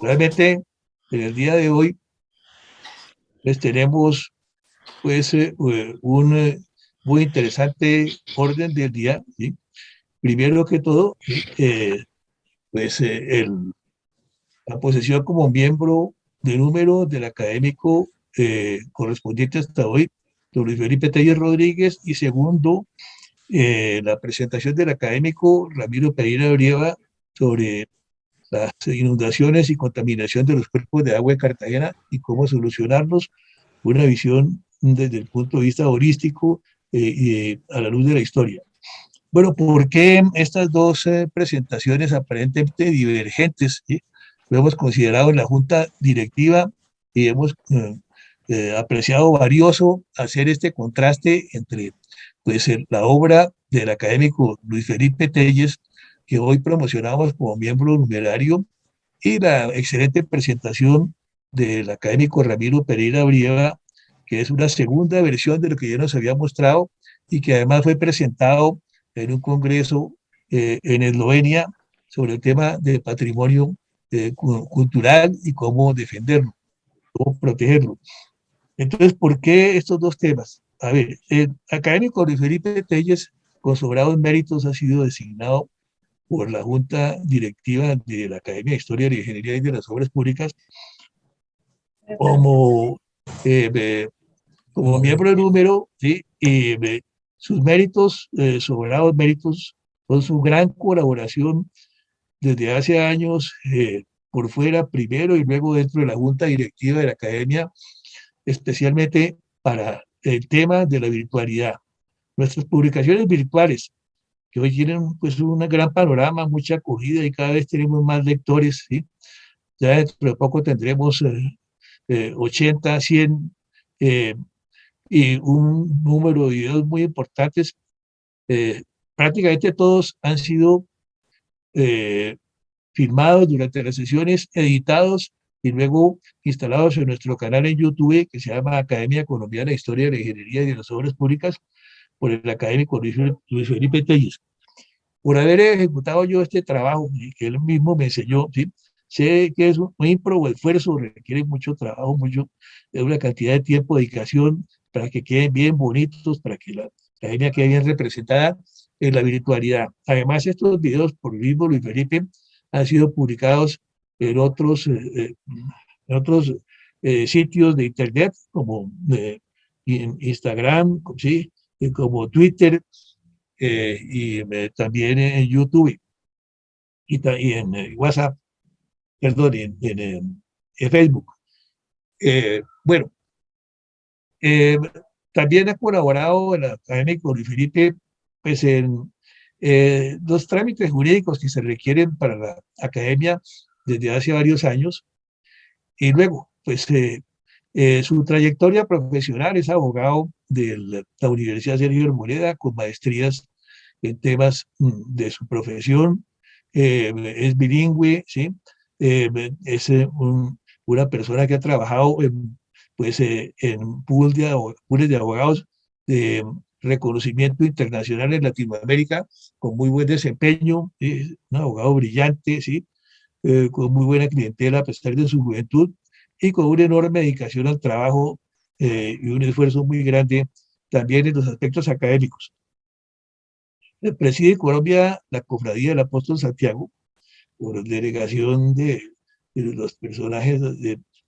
Realmente, en el día de hoy, pues tenemos pues un muy interesante orden del día, ¿sí? Primero que todo, ¿sí? Pues la posesión como miembro de número del académico correspondiente hasta hoy, don Luis Felipe Telles Rodríguez, y segundo, la presentación del académico Ramiro Pereira Brieva sobre las inundaciones y contaminación de los cuerpos de agua en Cartagena y cómo solucionarlos, una visión desde el punto de vista holístico y a la luz de la historia. Bueno, ¿por qué estas dos presentaciones aparentemente divergentes? ¿Sí? Lo hemos considerado en la Junta Directiva y hemos apreciado valioso hacer este contraste entre pues, la obra del académico Luis Felipe Telles, que hoy promocionamos como miembro numerario, y la excelente presentación del académico Ramiro Pereira Brieva, que es una segunda versión de lo que ya nos había mostrado y que además fue presentado en un congreso en Eslovenia sobre el tema del patrimonio cultural y cómo defenderlo, cómo protegerlo. Entonces, ¿por qué estos dos temas? A ver, el académico Luis Felipe Telles, con sobrados méritos, ha sido designado por la Junta Directiva de la Academia de Historia y Ingeniería y de las Obras Públicas como, eh, como miembro de número, ¿sí? Y sus méritos, sobrados méritos, son su gran colaboración desde hace años por fuera, primero y luego dentro de la Junta Directiva de la Academia, especialmente para el tema de la virtualidad. Nuestras publicaciones virtuales, que hoy tienen pues un gran panorama, mucha acogida y cada vez tenemos más lectores, ¿sí? Ya dentro de poco tendremos 80, 100 eh, y un número de videos muy importantes. Eh, Prácticamente todos han sido eh, filmados durante las sesiones, editados y luego instalados en nuestro canal en YouTube que se llama Academia Colombiana de Historia de la Ingeniería y de las Obras Públicas por el académico Luis Felipe Telles. Por haber ejecutado yo este trabajo que él mismo me enseñó, ¿sí? Sé que es un ímprobo esfuerzo, requiere mucho trabajo, una cantidad de tiempo, dedicación, para que queden bien bonitos, para que la academia quede bien representada en la virtualidad. Además, estos videos por el mismo Luis Felipe han sido publicados en otros sitios de internet, como Instagram, ¿sí? Como Twitter, y también en YouTube y en WhatsApp, perdón, en Facebook. Bueno, eh, también ha colaborado el académico Luis Felipe pues, en los trámites jurídicos que se requieren para la academia desde hace varios años. Y luego, pues su trayectoria profesional es abogado de la Universidad Sergio Arboleda con maestrías en temas de su profesión, es bilingüe, ¿sí? Es una persona que ha trabajado pues, en pools de abogados de reconocimiento internacional en Latinoamérica, con muy buen desempeño, un abogado brillante, ¿sí? Con muy buena clientela a pesar de su juventud y con una enorme dedicación al trabajo y un esfuerzo muy grande también en los aspectos académicos. Preside Colombia la Cofradía del Apóstol Santiago por delegación de los personajes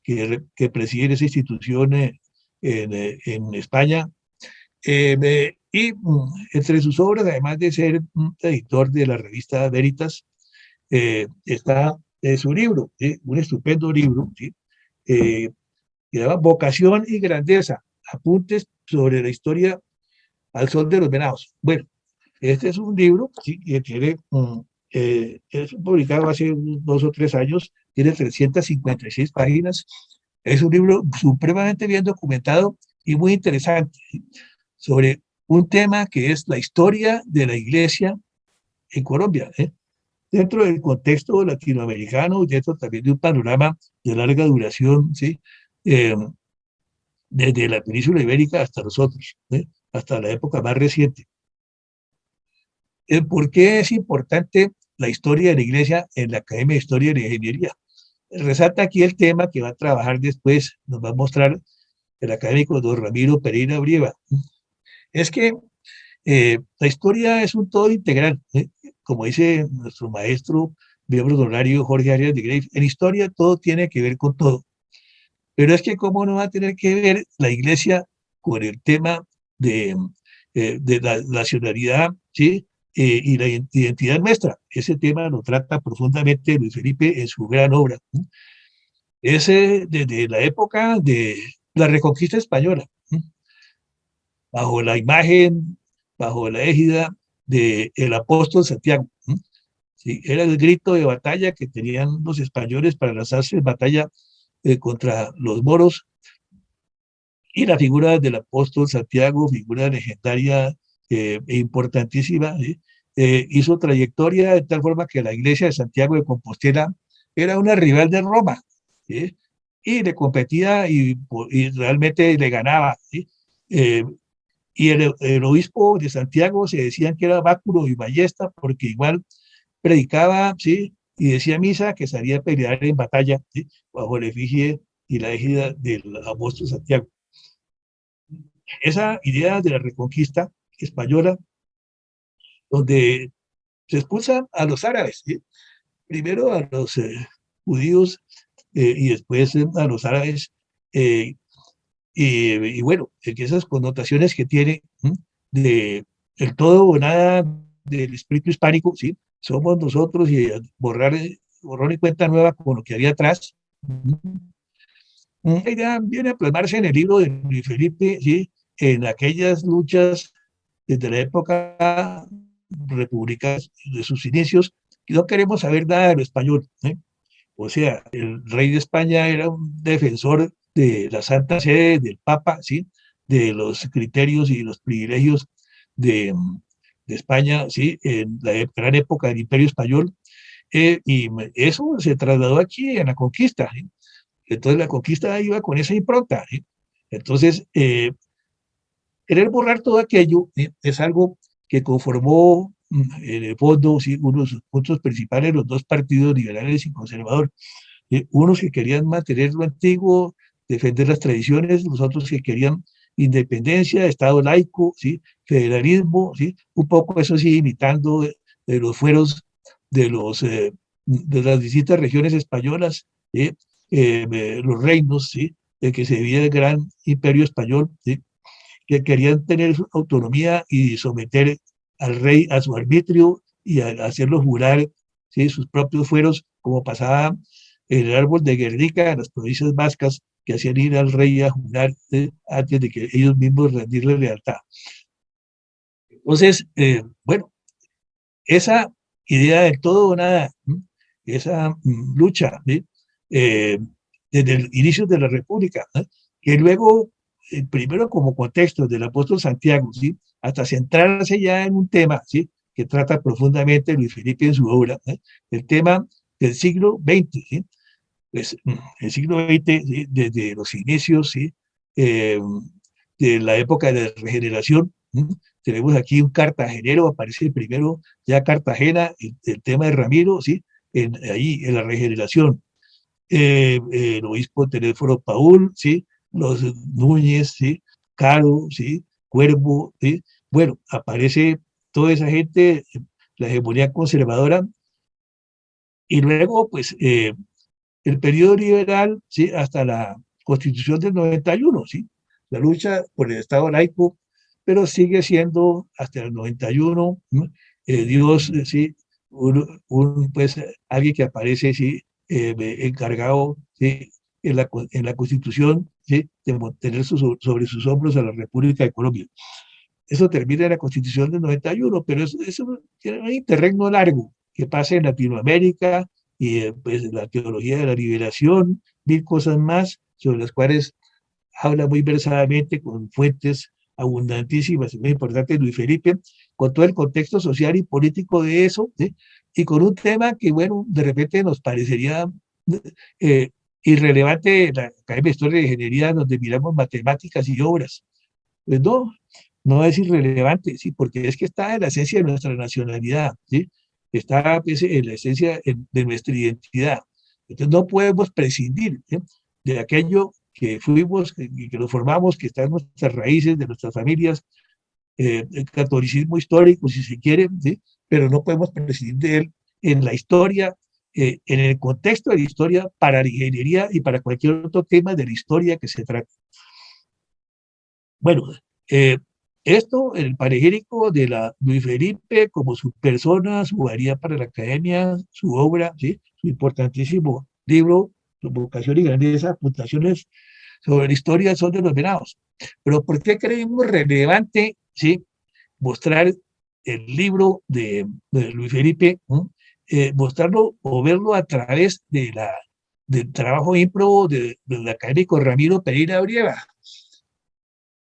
que presiden esa institución en España. Y entre sus obras, además de ser editor de la revista Veritas, está su libro, un estupendo libro, ¿sí? que se llama Vocación y Grandeza, apuntes sobre la historia al sol de los venados. Bueno, este es un libro, ¿sí? Que tiene, es publicado hace 2 o 3 años, tiene 356 páginas, es un libro supremamente bien documentado y muy interesante, ¿sí? Sobre un tema que es la historia de la iglesia en Colombia, dentro del contexto latinoamericano, dentro también de un panorama de larga duración, ¿sí? Eh, Desde la península ibérica hasta nosotros, hasta la época más reciente. ¿Por qué es importante la historia de la iglesia en la Academia de Historia y de Ingeniería? resalta aquí el tema que va a trabajar después, nos va a mostrar el académico don Ramiro Pereira Brieva. Es que la historia es un todo integral, ¿eh? Como dice nuestro maestro, miembro honorario Jorge Arias de Grey, en historia todo tiene que ver con todo. Pero es que cómo no va a tener que ver la iglesia con el tema de, de la nacionalidad, ¿sí? Y la identidad nuestra. Ese tema lo trata profundamente Luis Felipe en su gran obra. Es desde la época de la Reconquista Española, bajo la imagen, bajo la égida del apóstol Santiago. Sí, era el grito de batalla que tenían los españoles para lanzarse en batalla contra los moros, y la figura del apóstol Santiago, figura legendaria e importantísima, ¿sí? Hizo trayectoria de tal forma que la iglesia de Santiago de Compostela era una rival de Roma, ¿sí? Y le competía y realmente le ganaba, ¿sí? Eh, y el obispo de Santiago se decían que era báculo y ballesta porque igual predicaba, ¿sí? Y decía misa que salía a pelear en batalla, ¿sí? Bajo la efigie y la égida del apóstol Santiago. Esa idea de la reconquista española, donde se expulsan a los árabes, ¿sí? Primero a los judíos y después a los árabes, eh, y bueno, que esas connotaciones que tiene de el todo o nada del espíritu hispánico, ¿sí? Somos nosotros y borrar, borrón y cuenta nueva con lo que había atrás. La idea viene a plasmarse en el libro de Luis Felipe, ¿sí? En aquellas luchas desde la época republicana de sus inicios, y no queremos saber nada de lo español, ¿eh? O sea, el rey de España era un defensor de la Santa Sede, del Papa, ¿sí? De los criterios y los privilegios de, de España, ¿sí? En la gran época del Imperio Español, y eso se trasladó aquí en la conquista, ¿sí? Entonces la conquista iba con esa impronta, ¿sí? Entonces, querer borrar todo aquello es algo que conformó en el fondo, sí, uno de sus puntos principales, los dos partidos liberales y conservadores, unos que querían mantener lo antiguo, defender las tradiciones, los otros que querían independencia, Estado laico, ¿sí? Federalismo, ¿sí? Un poco eso sí, imitando de los fueros de, de las distintas regiones españolas, ¿sí? Los reinos, ¿sí? De que se vivía el gran imperio español, ¿sí? Que querían tener su autonomía y someter al rey a su arbitrio y a hacerlo jurar, ¿sí? Sus propios fueros, como pasaba en el árbol de Guernica, en las provincias vascas, que hacían ir al rey a jurar antes de que ellos mismos rendirle lealtad. Entonces, bueno, esa idea del todo o nada, esa lucha, ¿sí? eh, desde el inicio de la República, ¿no? Que luego, primero como contexto del apóstol Santiago, ¿sí? Hasta centrarse ya en un tema, ¿sí? Que trata profundamente Luis Felipe en su obra, ¿no? El tema del siglo XX, ¿sí? Pues, el siglo XX, ¿sí? Desde los inicios, ¿sí? Eh, de la época de la regeneración, ¿sí? Tenemos aquí un cartagenero, aparece primero ya Cartagena, el tema de Ramiro, ¿sí? Ahí en la regeneración, el obispo Teléfono Paul, ¿sí? Los Núñez, ¿sí? Caro, ¿sí? Cuervo, ¿sí? Bueno, aparece toda esa gente, la hegemonía conservadora, y luego, pues, el periodo liberal, ¿sí? Hasta la Constitución del 91, ¿sí? La lucha por el Estado laico, pero sigue siendo hasta el 91, ¿no? Dios, ¿sí? Pues, alguien que aparece, ¿sí? Encargado, ¿sí? En la Constitución, ¿sí? De mantener sobre sus hombros a la República de Colombia. Eso termina en la Constitución del 91, pero eso tiene un interregno largo que pasa en Latinoamérica y pues la teología de la liberación, mil cosas más sobre las cuales habla muy versadamente con fuentes abundantísimas y muy importantes Luis Felipe, con todo el contexto social y político de eso, ¿sí? Y con un tema que, bueno, de repente nos parecería eh, irrelevante en la Academia de Historia de Ingeniería, donde miramos matemáticas y obras. Pues no, no es irrelevante, sí, porque es que está en la esencia de nuestra nacionalidad, ¿sí? Está pues, en la esencia de nuestra identidad. Entonces no podemos prescindir, ¿sí?, de aquello que fuimos, que nos formamos, que está en nuestras raíces, de nuestras familias, el catolicismo histórico, si se quiere, ¿sí?, pero no podemos prescindir de él en la historia, en el contexto de la historia, para la ingeniería y para cualquier otro tema de la historia que se trate. Bueno, eh, esto, el panegírico de la Luis Felipe, como su persona, su valía para la academia, su obra, ¿sí?, su importantísimo libro, su vocación y grandeza, puntuaciones sobre la historia son de los venados. Pero ¿por qué creemos relevante, ¿sí?, mostrar el libro de Luis Felipe, ¿no?, mostrarlo o verlo a través del trabajo ímprobo del académico Ramiro Pereira Brieva?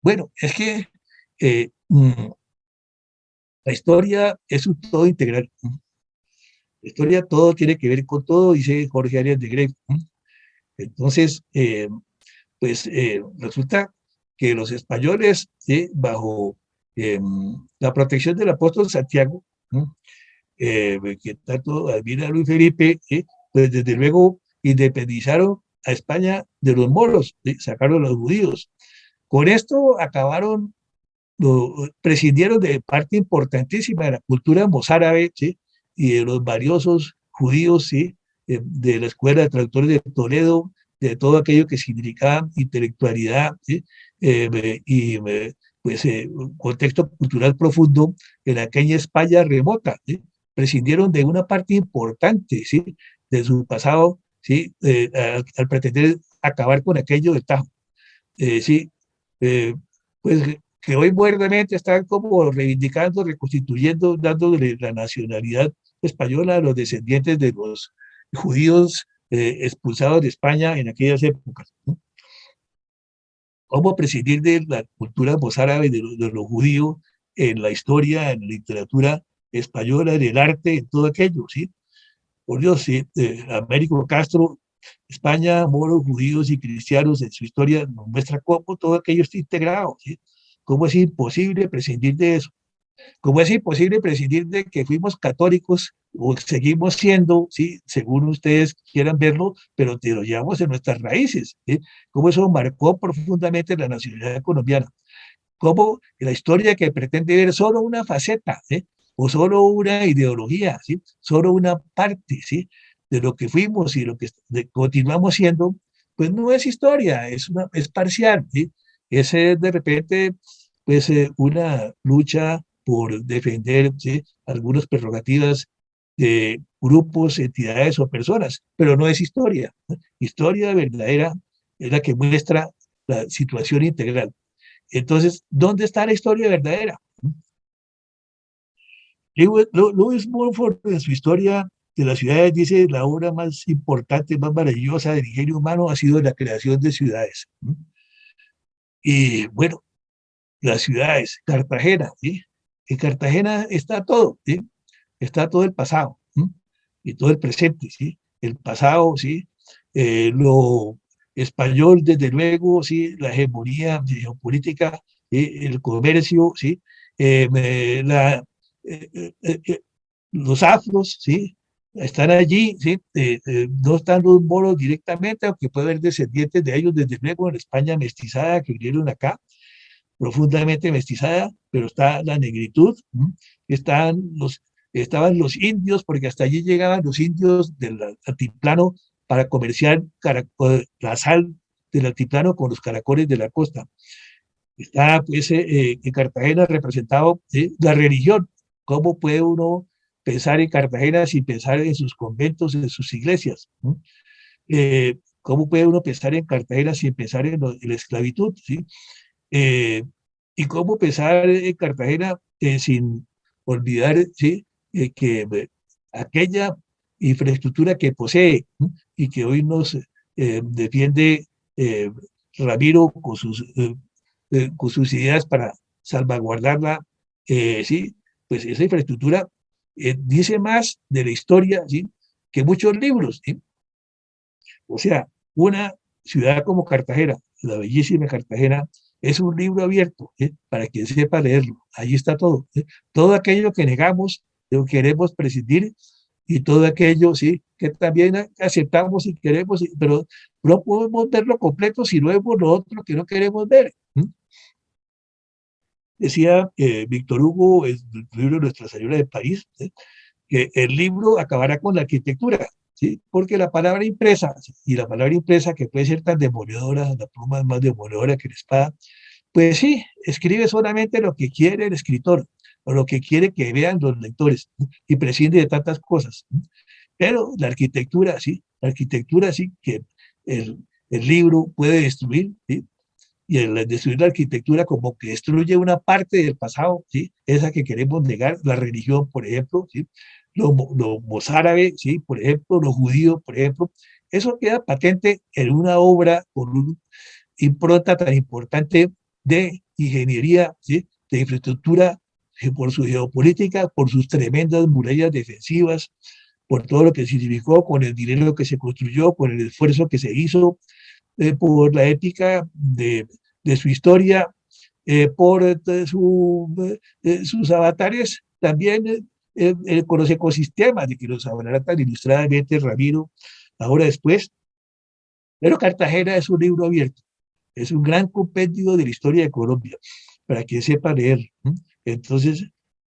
Bueno, es que eh, mm, la historia es un todo integral. La historia todo tiene que ver con todo, dice Jorge Arias de Grey. Entonces, resulta que los españoles, ¿sí?, bajo la protección del apóstol Santiago, ¿no?, que tanto admira a Luis Felipe, ¿sí?, pues desde luego independizaron a España de los moros, ¿sí?, sacaron a los judíos. Con esto acabaron, prescindieron de parte importantísima de la cultura mozárabe, ¿sí?, y de los valiosos judíos, ¿sí?, de la Escuela de Traductores de Toledo, de todo aquello que significaba intelectualidad, ¿sí?, y un contexto cultural profundo en aquella España remota, ¿sí? Prescindieron de una parte importante, ¿sí?, de su pasado, ¿sí?, al pretender acabar con aquello de tajo. Sí, eh, pues que hoy modernamente están como reivindicando, reconstituyendo, dándole la nacionalidad española a los descendientes de los judíos expulsados de España en aquellas épocas, ¿no? ¿Cómo prescindir de la cultura mozárabe de lo judío en la historia, en la literatura española, en el arte, en todo aquello, ¿sí? Por Dios, sí, Américo Castro, España, moros, judíos y cristianos en su historia nos muestra cómo todo aquello está integrado, ¿sí? Cómo es imposible prescindir de eso. Cómo es imposible prescindir de que fuimos católicos o seguimos siendo, ¿sí?, según ustedes quieran verlo, pero te lo llevamos en nuestras raíces, ¿sí? Cómo eso marcó profundamente la nacionalidad colombiana. Cómo la historia que pretende ver solo una faceta, ¿sí?, o solo una ideología, ¿sí?, solo una parte, ¿sí?, de lo que fuimos y lo que continuamos siendo, pues no es historia, es parcial, ¿sí? Es de repente, pues una lucha por defender, ¿sí?, algunas prerrogativas de grupos, entidades o personas, pero no es historia, ¿no? Historia verdadera es la que muestra la situación integral. Entonces, ¿dónde está la historia verdadera? Lewis Mumford, en su historia de las ciudades, dice: la obra más importante, más maravillosa del ingenio humano ha sido la creación de ciudades. Y bueno, las ciudades, Cartagena, ¿sí? En Cartagena está todo, ¿sí? Está todo el pasado, ¿sí?, y todo el presente, ¿sí? El pasado, ¿sí? Lo español, desde luego, ¿sí? La hegemonía geopolítica, ¿sí?, el comercio, ¿sí? La, eh, eh, eh, los afros, ¿sí?, están allí, ¿sí? No están los moros directamente, aunque puede haber descendientes de ellos, desde luego, en España mestizada, que vinieron acá, profundamente mestizada, pero está la negritud, están estaban los indios, porque hasta allí llegaban los indios del altiplano para comerciar la sal del altiplano con los caracoles de la costa. Está pues en Cartagena representado la religión. ¿Cómo puede uno pensar en Cartagena sin pensar en sus conventos, en sus iglesias? ¿Cómo puede uno pensar en Cartagena sin pensar en la esclavitud? ¿Sí? Eh, y cómo pensar en Cartagena sin olvidar, ¿sí?, que aquella infraestructura que posee, ¿no?, y que hoy nos defiende eh, Ramiro con sus ideas para salvaguardarla, ¿sí? Pues esa infraestructura dice más de la historia, ¿sí?, que muchos libros, ¿sí? O sea, una ciudad como Cartagena, la bellísima Cartagena, es un libro abierto, para quien sepa leerlo. Allí está todo. Todo aquello que negamos, de lo que queremos prescindir, y todo aquello, ¿sí? Que también aceptamos y queremos, pero no podemos verlo completo si no vemos lo otro que no queremos ver. Decía Víctor Hugo, en el libro Nuestra Señora del País, ¿sí? Que el libro acabará con la arquitectura, ¿sí? Porque la palabra impresa, ¿sí? Y la palabra impresa que puede ser tan demoledora, la pluma es más demoledora que la espada, pues sí, escribe solamente lo que quiere el escritor, o lo que quiere que vean los lectores, ¿no? Y prescinde de tantas cosas, ¿no? Pero la arquitectura sí que el libro puede destruir, ¿sí? Y el destruir la arquitectura como que destruye una parte del pasado, ¿sí? Esa que queremos negar, la religión, por ejemplo, ¿sí? Lo mozárabe, ¿sí? Por ejemplo, lo judío, por ejemplo, eso queda patente en una obra con una impronta tan importante de ingeniería, ¿sí? De infraestructura, por su geopolítica, por sus tremendas murallas defensivas, por todo lo que significó, con el dinero que se construyó, con el esfuerzo que se hizo, por la ética de su historia, por sus avatares, también con los ecosistemas de que nos hablará tan ilustradamente Ramiro ahora después. Pero Cartagena es un libro abierto, es un gran compendio de la historia de Colombia, para quien sepa leer. Entonces,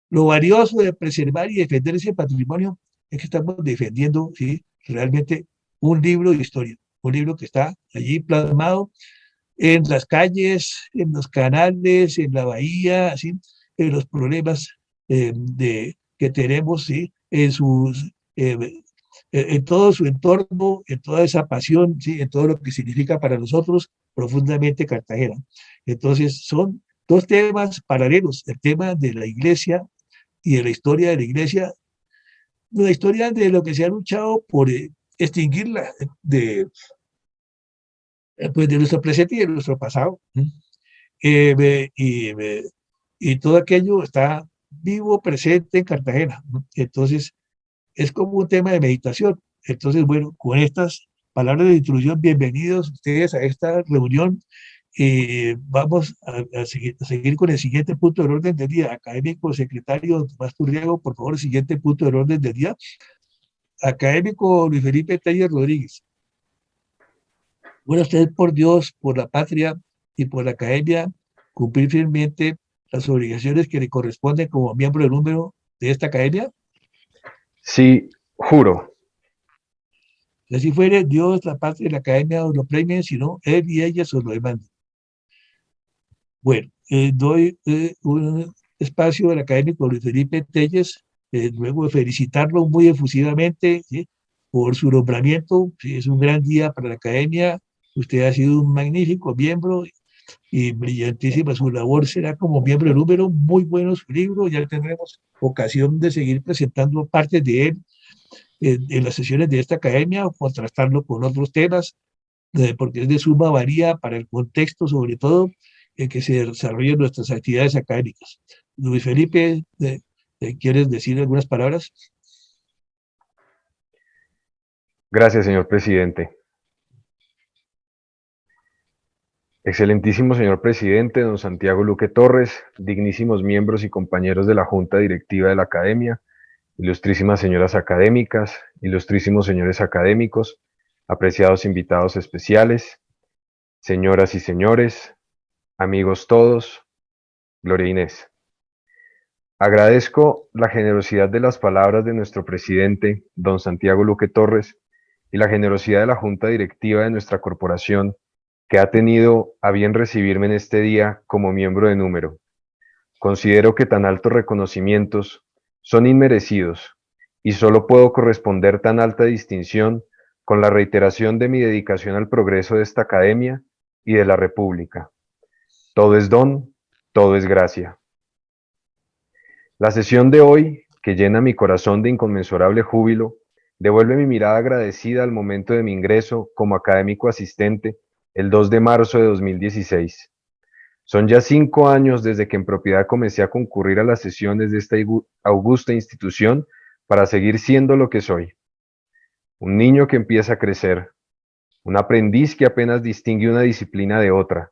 lo valioso de preservar y defender ese patrimonio es que estamos defendiendo, ¿sí? Realmente un libro de historia, un libro que está allí plasmado en las calles, en los canales, en la bahía, ¿sí? En los problemas que tenemos, ¿sí? En todo su entorno, en toda esa pasión, ¿sí? En todo lo que significa para nosotros profundamente Cartagena. Entonces, son dos temas paralelos, el tema de la iglesia y de la historia de la iglesia, la historia de lo que se ha luchado por extinguirla pues de nuestro presente y de nuestro pasado. Eh, me- y, me- y todo aquello está vivo, presente en Cartagena, ¿no? Entonces, es como un tema de meditación. Entonces, bueno, con estas palabras de introducción, bienvenidos ustedes a esta reunión. Vamos a seguir con el siguiente punto del orden del día. Académico, secretario Tomás Turriego, por favor, siguiente punto del orden del día. Académico Luis Felipe Telles Rodríguez. Bueno, usted por Dios, por la patria y por la academia, cumplir firmemente las obligaciones que le corresponden como miembro del número de esta academia. Sí, juro. Si así fuere, Dios, la patria y la academia os lo premien, si no, él y ellas os lo demandan. Bueno, doy un espacio al académico Luis Felipe Telles, luego de felicitarlo muy efusivamente, ¿sí? Por su nombramiento. Sí, es un gran día para la academia. Usted ha sido un magnífico miembro y brillantísima su labor será como miembro del número, muy bueno su libro, ya tendremos ocasión de seguir presentando partes de él en las sesiones de esta academia o contrastarlo con otros temas, porque es de suma valía para el contexto, sobre todo, en que se desarrollan nuestras actividades académicas. Luis Felipe, ¿quieres decir algunas palabras? Gracias, señor presidente. Excelentísimo señor presidente, don Santiago Luque Torres, dignísimos miembros y compañeros de la Junta Directiva de la Academia, ilustrísimas señoras académicas, ilustrísimos señores académicos, apreciados invitados especiales, señoras y señores, amigos todos, Gloria Inés. Agradezco la generosidad de las palabras de nuestro presidente, don Santiago Luque Torres, y la generosidad de la Junta Directiva de nuestra corporación, que ha tenido a bien recibirme en este día como miembro de número. Considero que tan altos reconocimientos son inmerecidos y solo puedo corresponder tan alta distinción con la reiteración de mi dedicación al progreso de esta academia y de la República. Todo es don, todo es gracia. La sesión de hoy, que llena mi corazón de inconmensurable júbilo, devuelve mi mirada agradecida al momento de mi ingreso como académico asistente el 2 de marzo de 2016. Son ya 5 años desde que en propiedad comencé a concurrir a las sesiones de esta augusta institución para seguir siendo lo que soy. Un niño que empieza a crecer, un aprendiz que apenas distingue una disciplina de otra,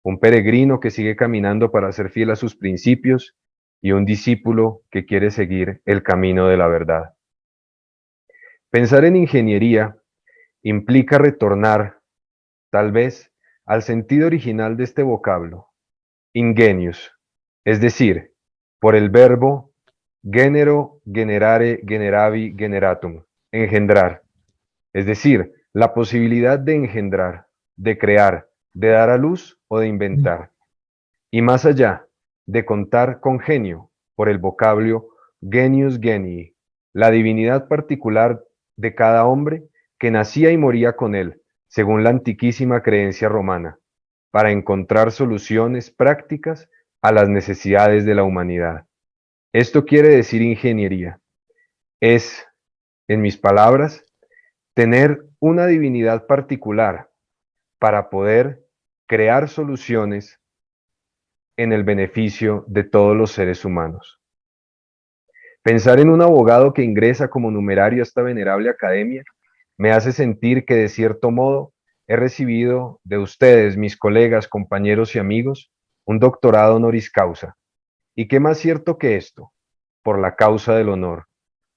un peregrino que sigue caminando para ser fiel a sus principios y un discípulo que quiere seguir el camino de la verdad. Pensar en ingeniería implica retornar, tal vez, al sentido original de este vocablo, ingenius, es decir, por el verbo genero, generare, generavi, generatum, engendrar, es decir, la posibilidad de engendrar, de crear, de dar a luz o de inventar. Y más allá, de contar con genio, por el vocablo genius genii, la divinidad particular de cada hombre que nacía y moría con él, según la antiquísima creencia romana, para encontrar soluciones prácticas a las necesidades de la humanidad. Esto quiere decir ingeniería. Es, en mis palabras, tener una divinidad particular para poder crear soluciones en el beneficio de todos los seres humanos. Pensar en un abogado que ingresa como numerario a esta venerable academia me hace sentir que de cierto modo he recibido de ustedes, mis colegas, compañeros y amigos, un doctorado honoris causa. ¿Y qué más cierto que esto? Por la causa del honor,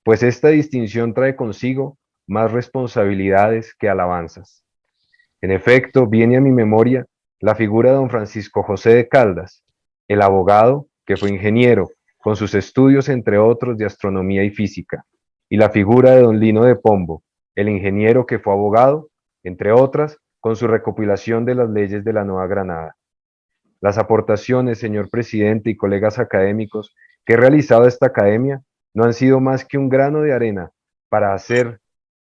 pues esta distinción trae consigo más responsabilidades que alabanzas. En efecto, viene a mi memoria la figura de don Francisco José de Caldas, el abogado que fue ingeniero, con sus estudios entre otros de astronomía y física, y la figura de don Lino de Pombo, el ingeniero que fue abogado, entre otras, con su recopilación de las leyes de la Nueva Granada. Las aportaciones, señor presidente y colegas académicos, que he realizado a esta academia no han sido más que un grano de arena para hacer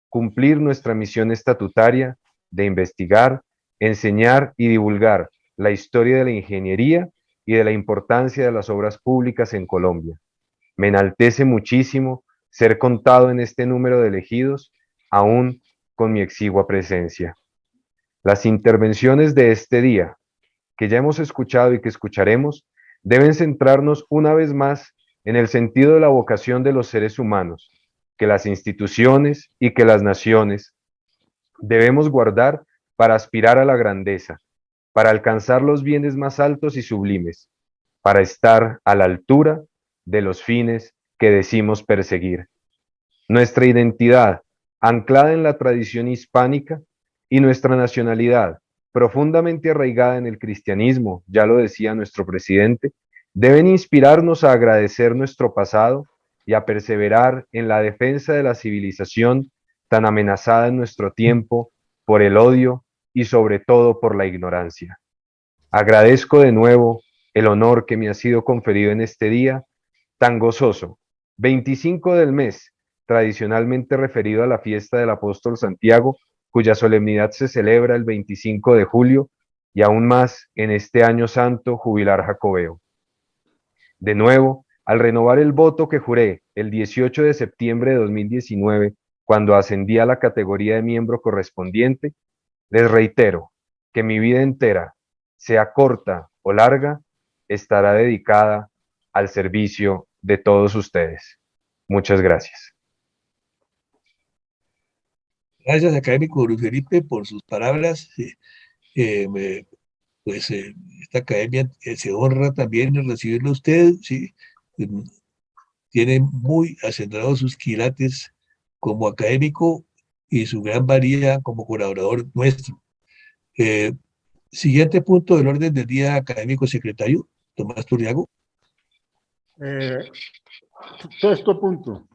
cumplir nuestra misión estatutaria de investigar, enseñar y divulgar la historia de la ingeniería y de la importancia de las obras públicas en Colombia. Me enaltece muchísimo ser contado en este número de elegidos, aún con mi exigua presencia. Las intervenciones de este día, que ya hemos escuchado y que escucharemos, deben centrarnos una vez más en el sentido de la vocación de los seres humanos, que las instituciones y que las naciones debemos guardar para aspirar a la grandeza, para alcanzar los bienes más altos y sublimes, para estar a la altura de los fines que decimos perseguir. Nuestra identidad, anclada en la tradición hispánica, y nuestra nacionalidad, profundamente arraigada en el cristianismo, ya lo decía nuestro presidente, deben inspirarnos a agradecer nuestro pasado y a perseverar en la defensa de la civilización tan amenazada en nuestro tiempo por el odio y sobre todo por la ignorancia. Agradezco de nuevo el honor que me ha sido conferido en este día tan gozoso, 25 del mes, tradicionalmente referido a la fiesta del apóstol Santiago, cuya solemnidad se celebra el 25 de julio y aún más en este año santo jubilar jacobeo. De nuevo, al renovar el voto que juré el 18 de septiembre de 2019, cuando ascendí a la categoría de miembro correspondiente, les reitero que mi vida entera, sea corta o larga, estará dedicada al servicio de todos ustedes. Muchas gracias. Gracias, académico Luis Felipe, por sus palabras. Pues esta academia se honra también en recibirlo a usted, ¿sí? Tiene muy acendrados sus quilates como académico y su gran valía como colaborador nuestro. Siguiente punto del orden del día, académico secretario, Tomás Turriago. Sexto punto.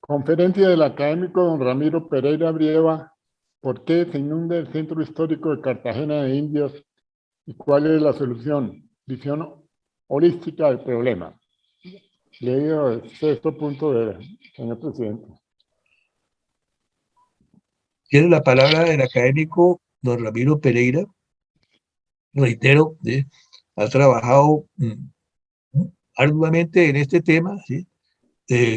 Conferencia del académico don Ramiro Pereira Brieva. ¿Por qué se inunda el centro histórico de Cartagena de Indias y cuál es la solución? Visión holística del problema. Leído el sexto punto del señor presidente. Tiene la palabra el académico don Ramiro Pereira. Reitero, ha trabajado arduamente en este tema, ¿sí?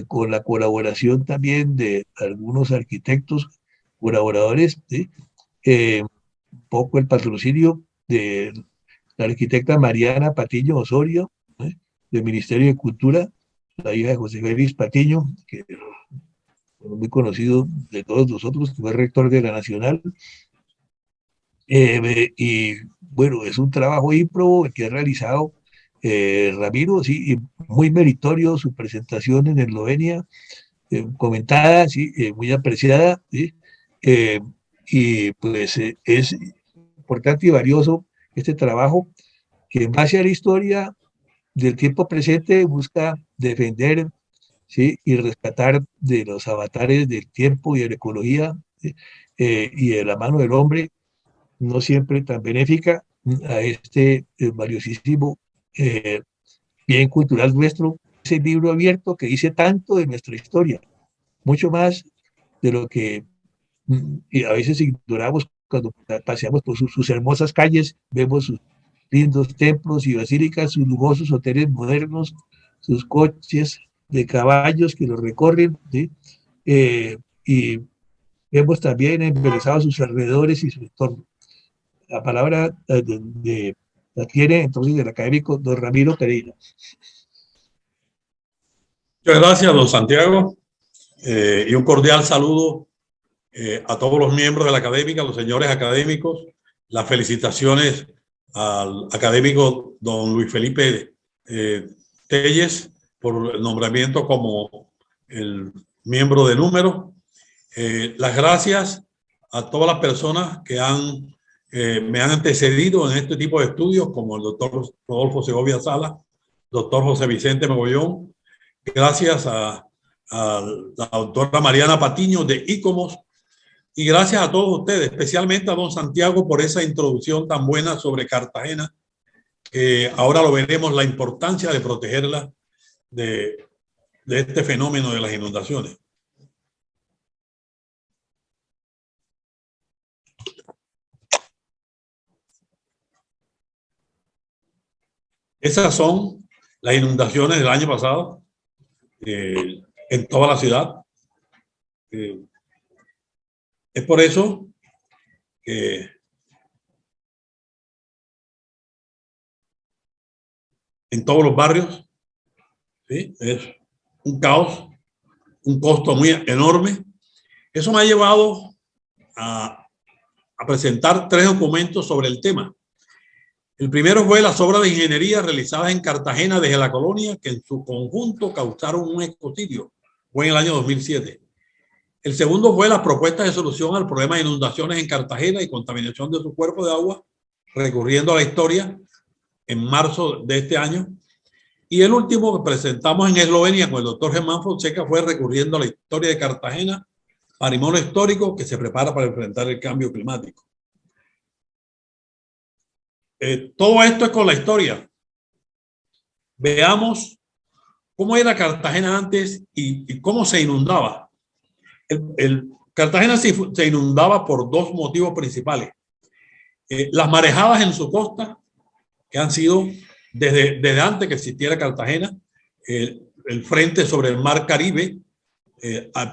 Con la colaboración también de algunos arquitectos colaboradores, ¿sí? Un poco el patrocinio de la arquitecta Mariana Patiño Osorio, ¿sí? Del Ministerio de Cultura, la hija de José Félix Patiño, que es muy conocido de todos nosotros, que fue rector de la Nacional. Y bueno, es un trabajo ímprobo que ha realizado Ramiro, sí, y muy meritorio su presentación en Eslovenia, comentada, ¿sí? Muy apreciada, ¿sí? Y pues es importante y valioso este trabajo que en base a la historia del tiempo presente busca defender, ¿sí? Y rescatar de los avatares del tiempo y de la ecología, ¿sí? Y de la mano del hombre, no siempre tan benéfica, a este valiosísimo bien cultural nuestro, ese libro abierto que dice tanto de nuestra historia, mucho más de lo que y a veces ignoramos cuando paseamos por sus hermosas calles, vemos sus lindos templos y basílicas, sus lujosos hoteles modernos, sus coches de caballos que los recorren, ¿sí? Y vemos también embelesados sus alrededores y su entorno. La palabra la tiene entonces el académico don Ramiro Pereira. Muchas gracias, don Santiago, y un cordial saludo a todos los miembros de la académica, los señores académicos. Las felicitaciones al académico don Luis Felipe Telles por el nombramiento como el miembro de número. Las gracias a todas las personas que me han antecedido en este tipo de estudios, como el doctor Rodolfo Segovia Sala, doctor José Vicente Mogollón. Gracias a la doctora Mariana Patiño de ICOMOS, y gracias a todos ustedes, especialmente a don Santiago por esa introducción tan buena sobre Cartagena. Ahora lo veremos, la importancia de protegerla de este fenómeno de las inundaciones. Esas son las inundaciones del año pasado en toda la ciudad. Es por eso que en todos los barrios, ¿sí? Es un caos, un costo muy enorme. Eso me ha llevado a presentar 3 documentos sobre el tema. El primero fue las obras de ingeniería realizadas en Cartagena desde la colonia, que en su conjunto causaron un ecocidio. Fue en el año 2007. El segundo fue las propuestas de solución al problema de inundaciones en Cartagena y contaminación de su cuerpo de agua, recurriendo a la historia en marzo de este año. Y el último que presentamos en Eslovenia con el doctor Germán Fonseca fue recurriendo a la historia de Cartagena, patrimonio histórico que se prepara para enfrentar el cambio climático. Todo esto es con la historia. Veamos cómo era Cartagena antes y cómo se inundaba. Cartagena se inundaba por 2 motivos principales. Las marejadas en su costa, que han sido desde antes que existiera Cartagena, el frente sobre el mar Caribe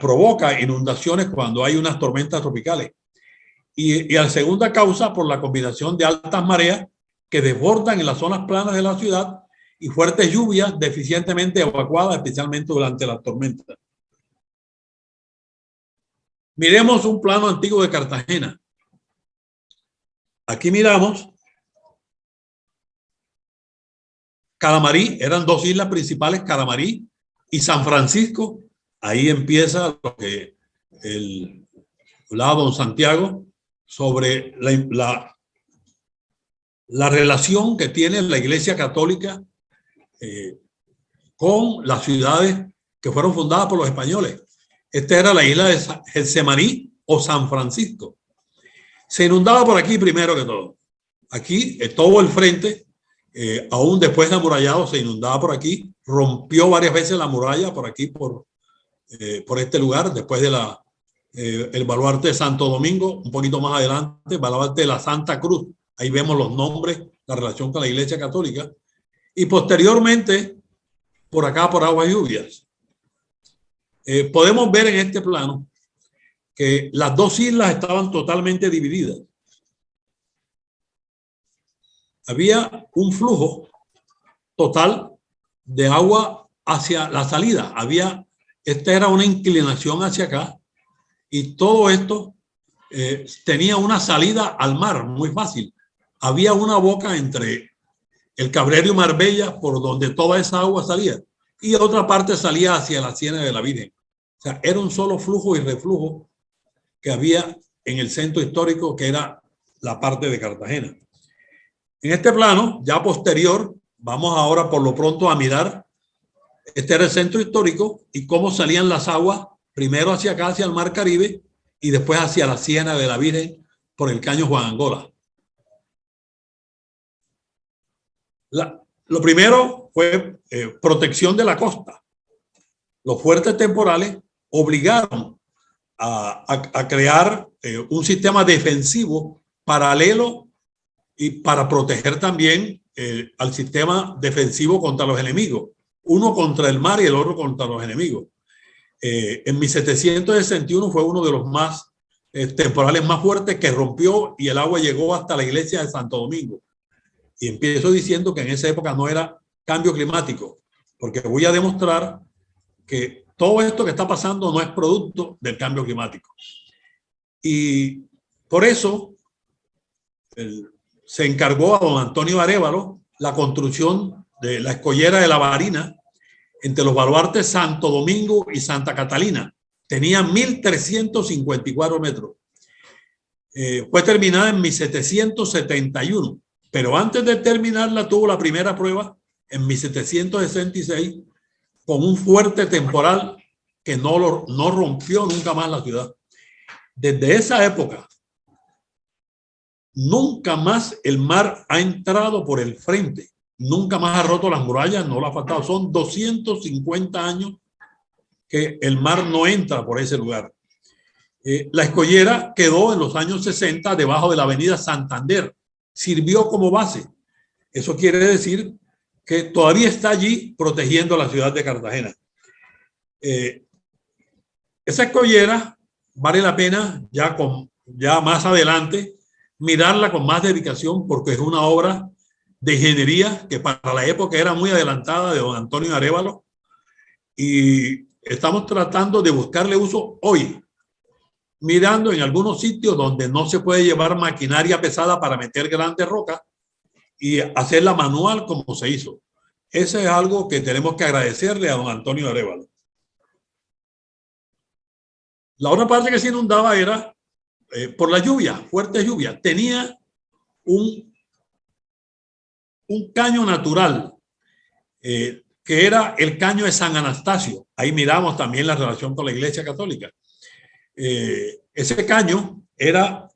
provoca inundaciones cuando hay unas tormentas tropicales. Y la segunda causa por la combinación de altas mareas que desbordan en las zonas planas de la ciudad y fuertes lluvias deficientemente evacuadas, especialmente durante las tormentas. Miremos un plano antiguo de Cartagena. Aquí miramos Caramarí, eran 2 islas principales, Caramarí y San Francisco. Ahí empieza lo que hablaba don Santiago sobre la relación que tiene la Iglesia Católica con las ciudades que fueron fundadas por los españoles. Esta era la isla de Getsemaní o San Francisco. Se inundaba por aquí primero que todo. Aquí todo el frente, aún después de amurallado, se inundaba por aquí. Rompió varias veces la muralla por aquí, por este lugar, después de el baluarte de Santo Domingo, un poquito más adelante, el baluarte de la Santa Cruz. Ahí vemos los nombres, la relación con la Iglesia Católica. Y posteriormente, por acá, por aguas lluvias. Podemos ver en este plano que las 2 islas estaban totalmente divididas. Había un flujo total de agua hacia la salida. Esta era una inclinación hacia acá y todo esto tenía una salida al mar muy fácil. Había una boca entre el Cabrero y Marbella por donde toda esa agua salía y otra parte salía hacia la Ciénaga de la Virgen. O sea, era un solo flujo y reflujo que había en el centro histórico, que era la parte de Cartagena. En este plano, ya posterior, vamos ahora por lo pronto a mirar, este era el centro histórico y cómo salían las aguas, primero hacia acá, hacia el Mar Caribe, y después hacia la Ciénaga de la Virgen por el caño Juan Angola. Lo primero fue protección de la costa. Los fuertes temporales obligaron a crear un sistema defensivo paralelo y para proteger también al sistema defensivo contra los enemigos. Uno contra el mar y el otro contra los enemigos. En 1761 fue uno de los más temporales más fuertes, que rompió y el agua llegó hasta la iglesia de Santo Domingo. Y empiezo diciendo que en esa época no era cambio climático, porque voy a demostrar que todo esto que está pasando no es producto del cambio climático. Y por eso se encargó a don Antonio Arévalo la construcción de la escollera de la Barina entre los baluartes Santo Domingo y Santa Catalina. Tenía 1.354 metros. Fue terminada en 1771, pero antes de terminarla tuvo la primera prueba en 1766 con un fuerte temporal que no rompió nunca más la ciudad. Desde esa época, nunca más el mar ha entrado por el frente, nunca más ha roto las murallas, no lo ha faltado. Son 250 años que el mar no entra por ese lugar. La escollera quedó en los años 60 debajo de la avenida Santander, sirvió como base. Eso quiere decir que todavía está allí protegiendo la ciudad de Cartagena. Esa escollera vale la pena ya más adelante mirarla con más dedicación, porque es una obra de ingeniería que para la época era muy adelantada, de don Antonio Arévalo, y estamos tratando de buscarle uso hoy, mirando en algunos sitios donde no se puede llevar maquinaria pesada para meter grandes rocas y hacerla manual como se hizo. Eso es algo que tenemos que agradecerle a don Antonio Arévalo. La otra parte que se inundaba era por la lluvia, fuerte lluvia. Tenía un caño natural, que era el caño de San Anastasio. Ahí miramos también la relación con la Iglesia Católica. Ese caño era,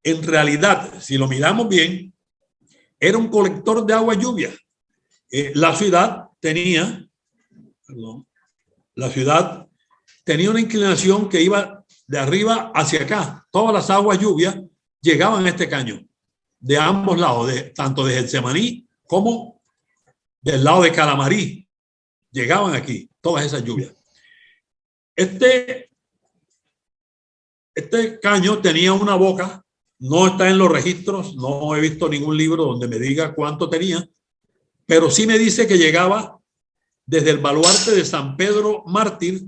en realidad, si lo miramos bien, era un colector de agua lluvia. La ciudad tenía una inclinación que iba de arriba hacia acá. Todas las aguas lluvias llegaban a este caño de ambos lados, tanto de Getsemaní como del lado de Calamarí. Llegaban aquí todas esas lluvias. Este caño tenía una boca, no está en los registros, no he visto ningún libro donde me diga cuánto tenía, pero sí me dice que llegaba desde el baluarte de San Pedro Mártir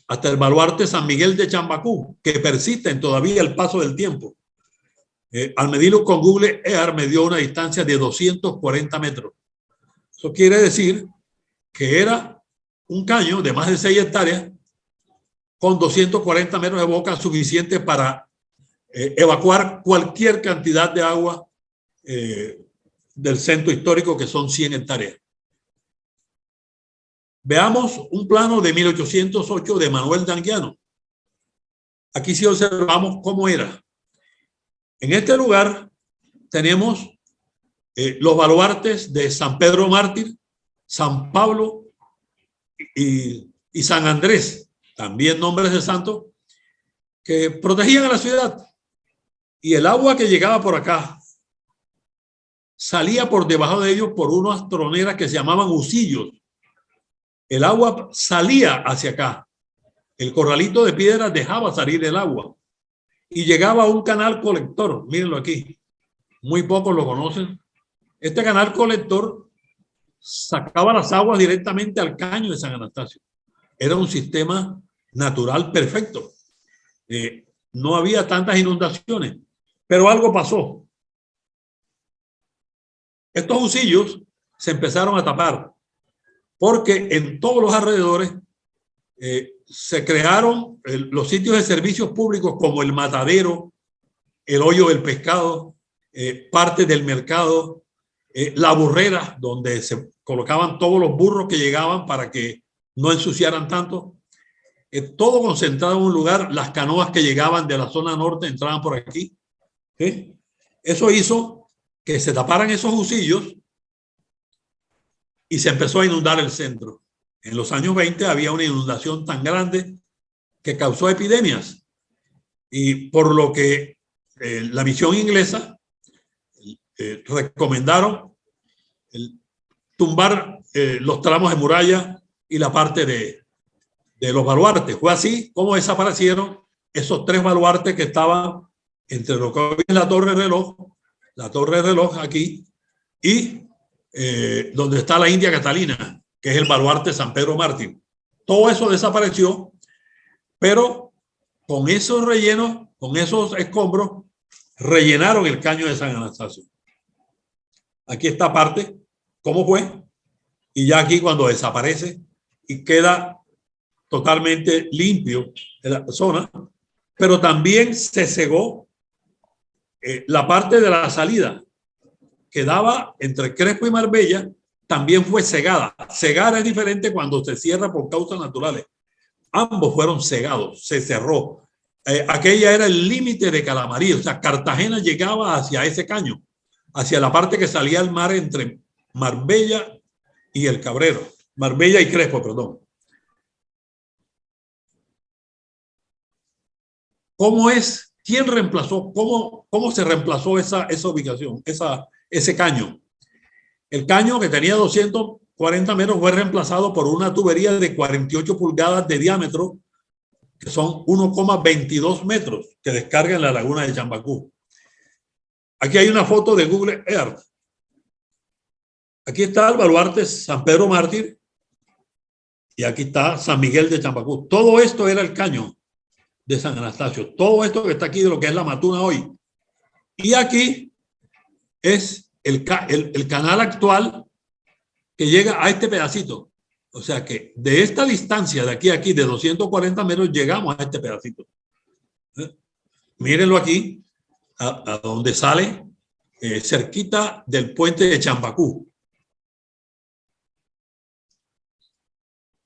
hasta el baluarte San Miguel de Chambacú, que persisten todavía el paso del tiempo. Al medirlo con Google Earth me dio una distancia de 240 metros. Eso quiere decir que era un caño de más de 6 hectáreas con 240 metros de boca, suficiente para evacuar cualquier cantidad de agua del centro histórico, que son 100 hectáreas. Veamos un plano de 1808 de Manuel D'Anguiano. Aquí sí observamos cómo era. En este lugar tenemos los baluartes de San Pedro Mártir, San Pablo y San Andrés, también nombres de santos, que protegían a la ciudad. Y el agua que llegaba por acá salía por debajo de ellos por unas troneras que se llamaban husillos. El agua salía hacia acá. El corralito de piedras dejaba salir el agua y llegaba a un canal colector. Mírenlo aquí. Muy pocos lo conocen. Este canal colector sacaba las aguas directamente al caño de San Anastasio. Era un sistema natural perfecto. No había tantas inundaciones, pero algo pasó. Estos husillos se empezaron a tapar porque en todos los alrededores se crearon los sitios de servicios públicos como el matadero, el hoyo del pescado, parte del mercado, la burrera, donde se colocaban todos los burros que llegaban para que no ensuciaran tanto. Todo concentrado en un lugar. Las canoas que llegaban de la zona norte entraban por aquí. ¿Sí? Eso hizo que se taparan esos usillos y se empezó a inundar el centro. En los años 20 había una inundación tan grande que causó epidemias, y por lo que la misión inglesa recomendaron tumbar los tramos de muralla y la parte de los baluartes. Fue así como desaparecieron esos 3 baluartes que estaban entre lo que hoy es la torre de reloj aquí, y donde está la India Catalina, que es el baluarte San Pedro Mártir. Todo eso desapareció, pero con esos rellenos, con esos escombros, rellenaron el caño de San Anastasio. Aquí esta parte, cómo fue, y ya aquí cuando desaparece y queda totalmente limpio en la zona, pero también se cegó la parte de la salida que daba entre Crespo y Marbella, también fue cegada. Cegar es diferente cuando se cierra por causas naturales. Ambos fueron cegados, se cerró. Aquella era el límite de Calamarí, o sea, Cartagena llegaba hacia ese caño, hacia la parte que salía al mar entre Marbella y el Cabrero, Marbella y Crespo, perdón. ¿Cómo es? ¿Quién reemplazó? ¿Cómo se reemplazó esa ubicación, ese caño? El caño, que tenía 240 metros, fue reemplazado por una tubería de 48 pulgadas de diámetro, que son 1,22 metros, que descarga en la laguna de Chambacú. Aquí hay una foto de Google Earth. Aquí está el baluarte San Pedro Mártir y aquí está San Miguel de Chambacú. Todo esto era el caño de San Anastasio. Todo esto que está aquí de lo que es la Matuna hoy. Y aquí es el canal actual que llega a este pedacito. O sea que de esta distancia de aquí a aquí, de 240 metros, llegamos a este pedacito. Mírenlo aquí, a donde sale, cerquita del puente de Chambacú.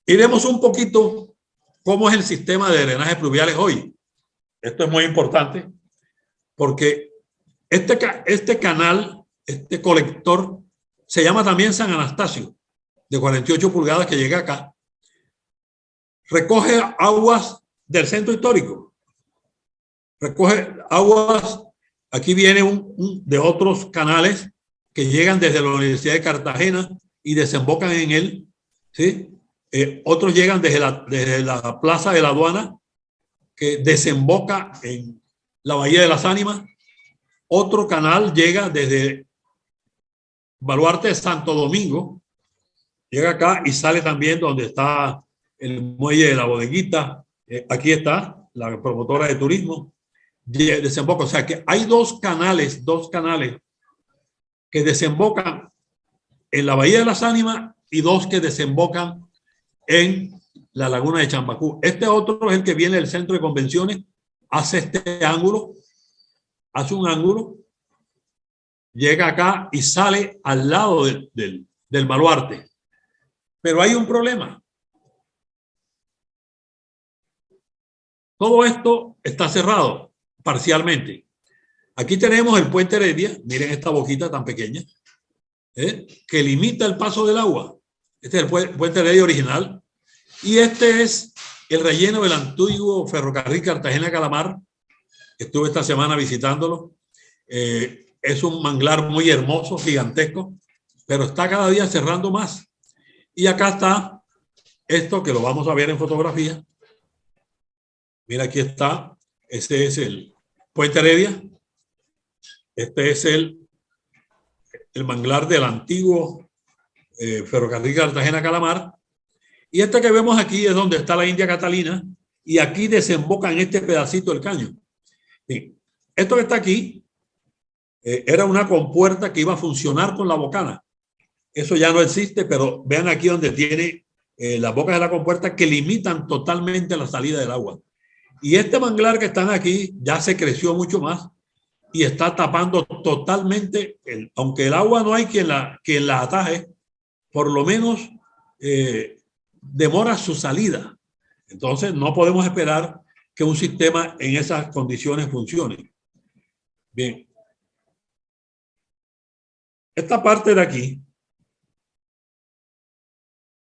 Iremos un poquito cómo es el sistema de drenaje pluviales hoy. Esto es muy importante porque este canal, este colector, se llama también San Anastasio, de 48 pulgadas, que llega acá. Recoge aguas del centro histórico. Recoge aguas, aquí viene de otros canales que llegan desde la Universidad de Cartagena y desembocan en él, ¿sí? Otros llegan desde la Plaza de la Aduana, que desemboca en la Bahía de las Ánimas. Otro canal llega desde Baluarte de Santo Domingo, llega acá y sale también donde está el muelle de la Bodeguita. Aquí está la promotora de turismo, desemboca. O sea que hay dos canales que desembocan en la Bahía de las Ánimas y 2 que desembocan en la laguna de Chambacú. Este otro es el que viene del centro de convenciones, hace este ángulo, hace un ángulo, llega acá y sale al lado del baluarte. Pero hay un problema. Todo esto está cerrado parcialmente. Aquí tenemos el puente Heredia. Miren esta boquita tan pequeña, que limita el paso del agua. Este es el puente Heredia original. Y este es el relleno del antiguo ferrocarril Cartagena-Calamar. Estuve esta semana visitándolo. Es un manglar muy hermoso, gigantesco, pero está cada día cerrando más. Y acá está esto, que lo vamos a ver en fotografía. Mira, aquí está. Este es el puente Heredia. Este es el manglar del antiguo ferrocarril Cartagena-Calamar. Y este que vemos aquí es donde está la India Catalina, y aquí desemboca en este pedacito del caño. Sí. Esto que está aquí era una compuerta que iba a funcionar con la bocana. Eso ya no existe, pero vean aquí donde tiene las bocas de la compuerta que limitan totalmente la salida del agua. Y este manglar que están aquí ya se creció mucho más y está tapando totalmente, aunque el agua no hay quien la ataje, por lo menos demora su salida. Entonces no podemos esperar que un sistema en esas condiciones funcione. Bien. Esta parte de aquí,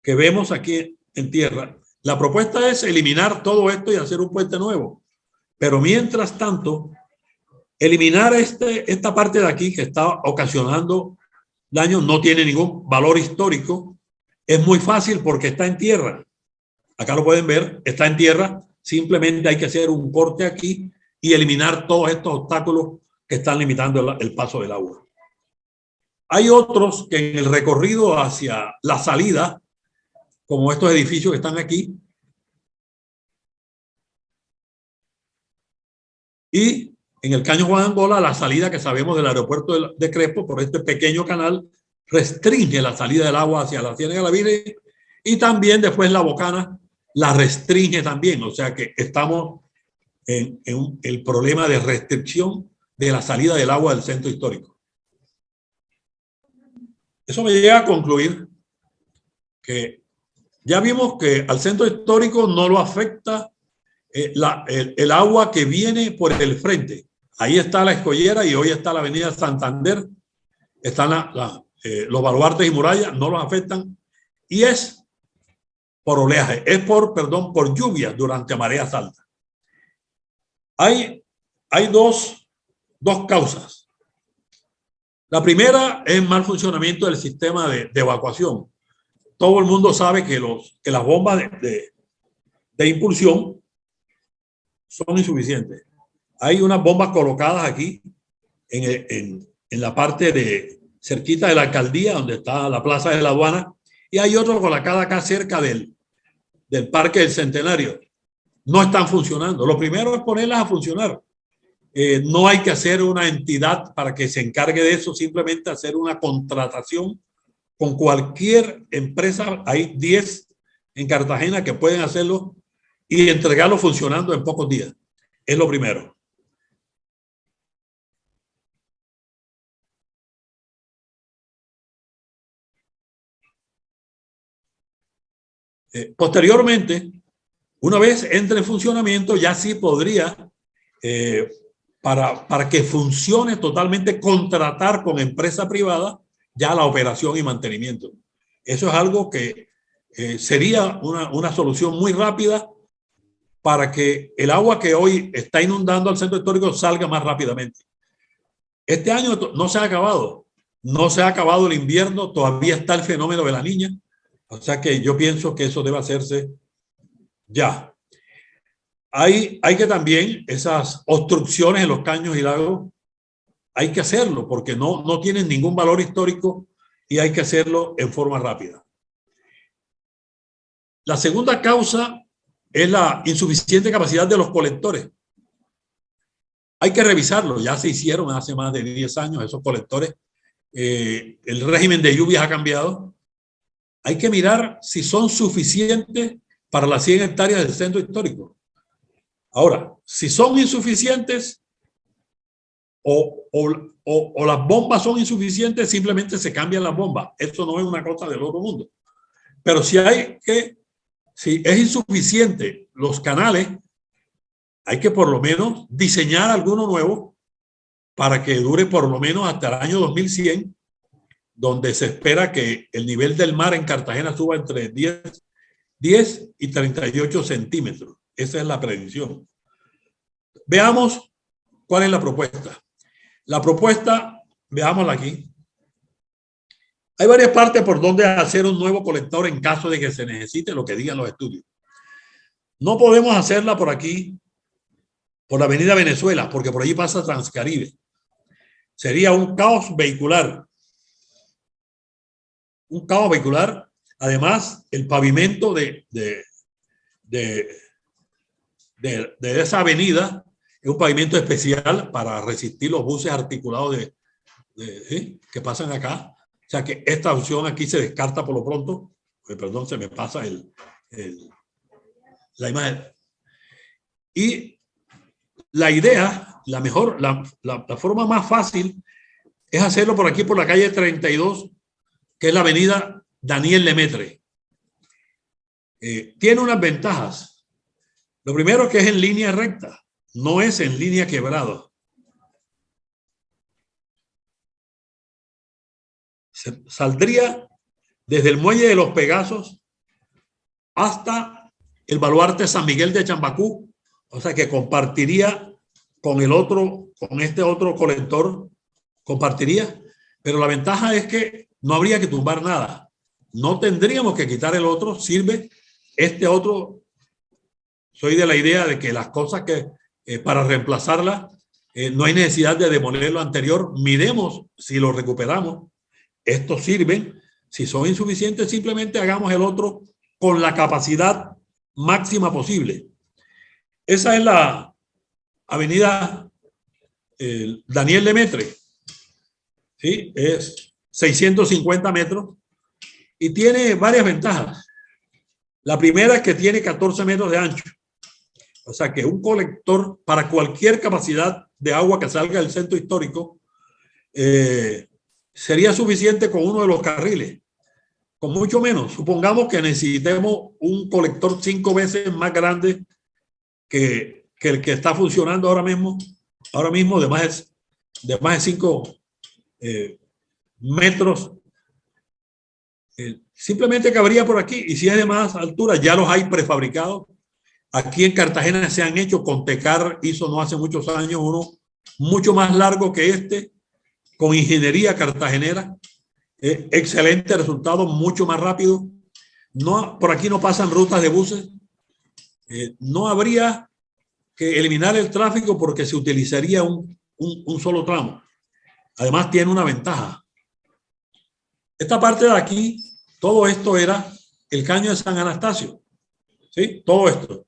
que vemos aquí en tierra, la propuesta es eliminar todo esto y hacer un puente nuevo. Pero mientras tanto, eliminar esta parte de aquí que está ocasionando daño no tiene ningún valor histórico. Es muy fácil porque está en tierra. Acá lo pueden ver, está en tierra. Simplemente hay que hacer un corte aquí y eliminar todos estos obstáculos que están limitando el paso del agua. Hay otros que en el recorrido hacia la salida, como estos edificios que están aquí, y en el Caño Juan Angola, la salida que sabemos del aeropuerto de Crespo por este pequeño canal restringe la salida del agua hacia la Ciénaga de la Virgen, y también después la Bocana la restringe también. O sea que estamos en el problema de restricción de la salida del agua del centro histórico. Eso me llega a concluir que ya vimos que al centro histórico no lo afecta el agua que viene por el frente. Ahí está la Escollera y hoy está la avenida Santander. Están los baluartes y murallas, no los afectan. Y es por oleaje, es por lluvias durante mareas altas. Hay dos causas. La primera es mal funcionamiento del sistema de evacuación. Todo el mundo sabe que las bombas de impulsión son insuficientes. Hay unas bombas colocadas aquí en la parte cerquita de la alcaldía, donde está la plaza de la aduana, y hay otras colocadas acá cerca del Parque del Centenario. No están funcionando. Lo primero es ponerlas a funcionar. No hay que hacer una entidad para que se encargue de eso, simplemente hacer una contratación con cualquier empresa. Hay 10 en Cartagena que pueden hacerlo y entregarlo funcionando en pocos días. Es lo primero. Posteriormente, una vez entre en funcionamiento, ya sí podría, para que funcione totalmente, contratar con empresa privada ya la operación y mantenimiento. Eso es algo que sería una solución muy rápida para que el agua que hoy está inundando al centro histórico salga más rápidamente. Este año no se ha acabado. No se ha acabado el invierno, todavía está el fenómeno de la Niña. O sea que yo pienso que eso debe hacerse ya. Hay que también esas obstrucciones en los caños y lagos, hay que hacerlo porque no tienen ningún valor histórico y hay que hacerlo en forma rápida. La segunda causa es la insuficiente capacidad de los colectores. Hay que revisarlo, ya se hicieron hace más de 10 años esos colectores. El régimen de lluvias ha cambiado. Hay que mirar si son suficientes para las 100 hectáreas del centro histórico. Ahora, si son insuficientes o las bombas son insuficientes, simplemente se cambian las bombas. Eso no es una cosa del otro mundo. Pero si es insuficiente los canales, hay que por lo menos diseñar alguno nuevo para que dure por lo menos hasta el año 2100, donde se espera que el nivel del mar en Cartagena suba entre 10 y 38 centímetros. Esa es la predicción. Veamos cuál es la propuesta. La propuesta, veámosla aquí. Hay varias partes por donde hacer un nuevo colector en caso de que se necesite, lo que digan los estudios. No podemos hacerla por aquí, por la avenida Venezuela, porque por allí pasa Transcaribe. Sería un caos vehicular. Un caos vehicular. Además, el pavimento de esa avenida es un pavimento especial para resistir los buses articulados que pasan acá. O sea que esta opción aquí se descarta por lo pronto. perdón, se me pasa la imagen. Y la idea, la forma más fácil es hacerlo por aquí, por la calle 32, que es la avenida Daniel Lemaitre. Tiene unas ventajas. Lo primero es que es en línea recta, no es en línea quebrada. Saldría desde el muelle de los Pegasos hasta el baluarte San Miguel de Chambacú, o sea que compartiría con este otro colector, compartiría, pero la ventaja es que no habría que tumbar nada, no tendríamos que quitar el otro, sirve este otro. Soy de la idea de que las cosas que para reemplazarlas no hay necesidad de demoler lo anterior, miremos si lo recuperamos. Estos sirven. Si son insuficientes, simplemente hagamos el otro con la capacidad máxima posible. Esa es la avenida Daniel Lemaitre. ¿Sí? Es 650 metros y tiene varias ventajas. La primera es que tiene 14 metros de ancho. O sea que un colector para cualquier capacidad de agua que salga del centro histórico sería suficiente con uno de los carriles, con mucho menos. Supongamos que necesitemos un colector 5 veces más grande que el que está funcionando ahora mismo de más de 5 metros. Simplemente cabría por aquí, y si es de más altura, ya los hay prefabricados. Aquí en Cartagena se han hecho, con Tecar hizo no hace muchos años uno mucho más largo que este, con ingeniería cartagenera. Excelente resultado, mucho más rápido. No, por aquí no pasan rutas de buses. No habría que eliminar el tráfico porque se utilizaría un solo tramo. Además tiene una ventaja. Esta parte de aquí, todo esto era el caño de San Anastasio. ¿Sí? Todo esto.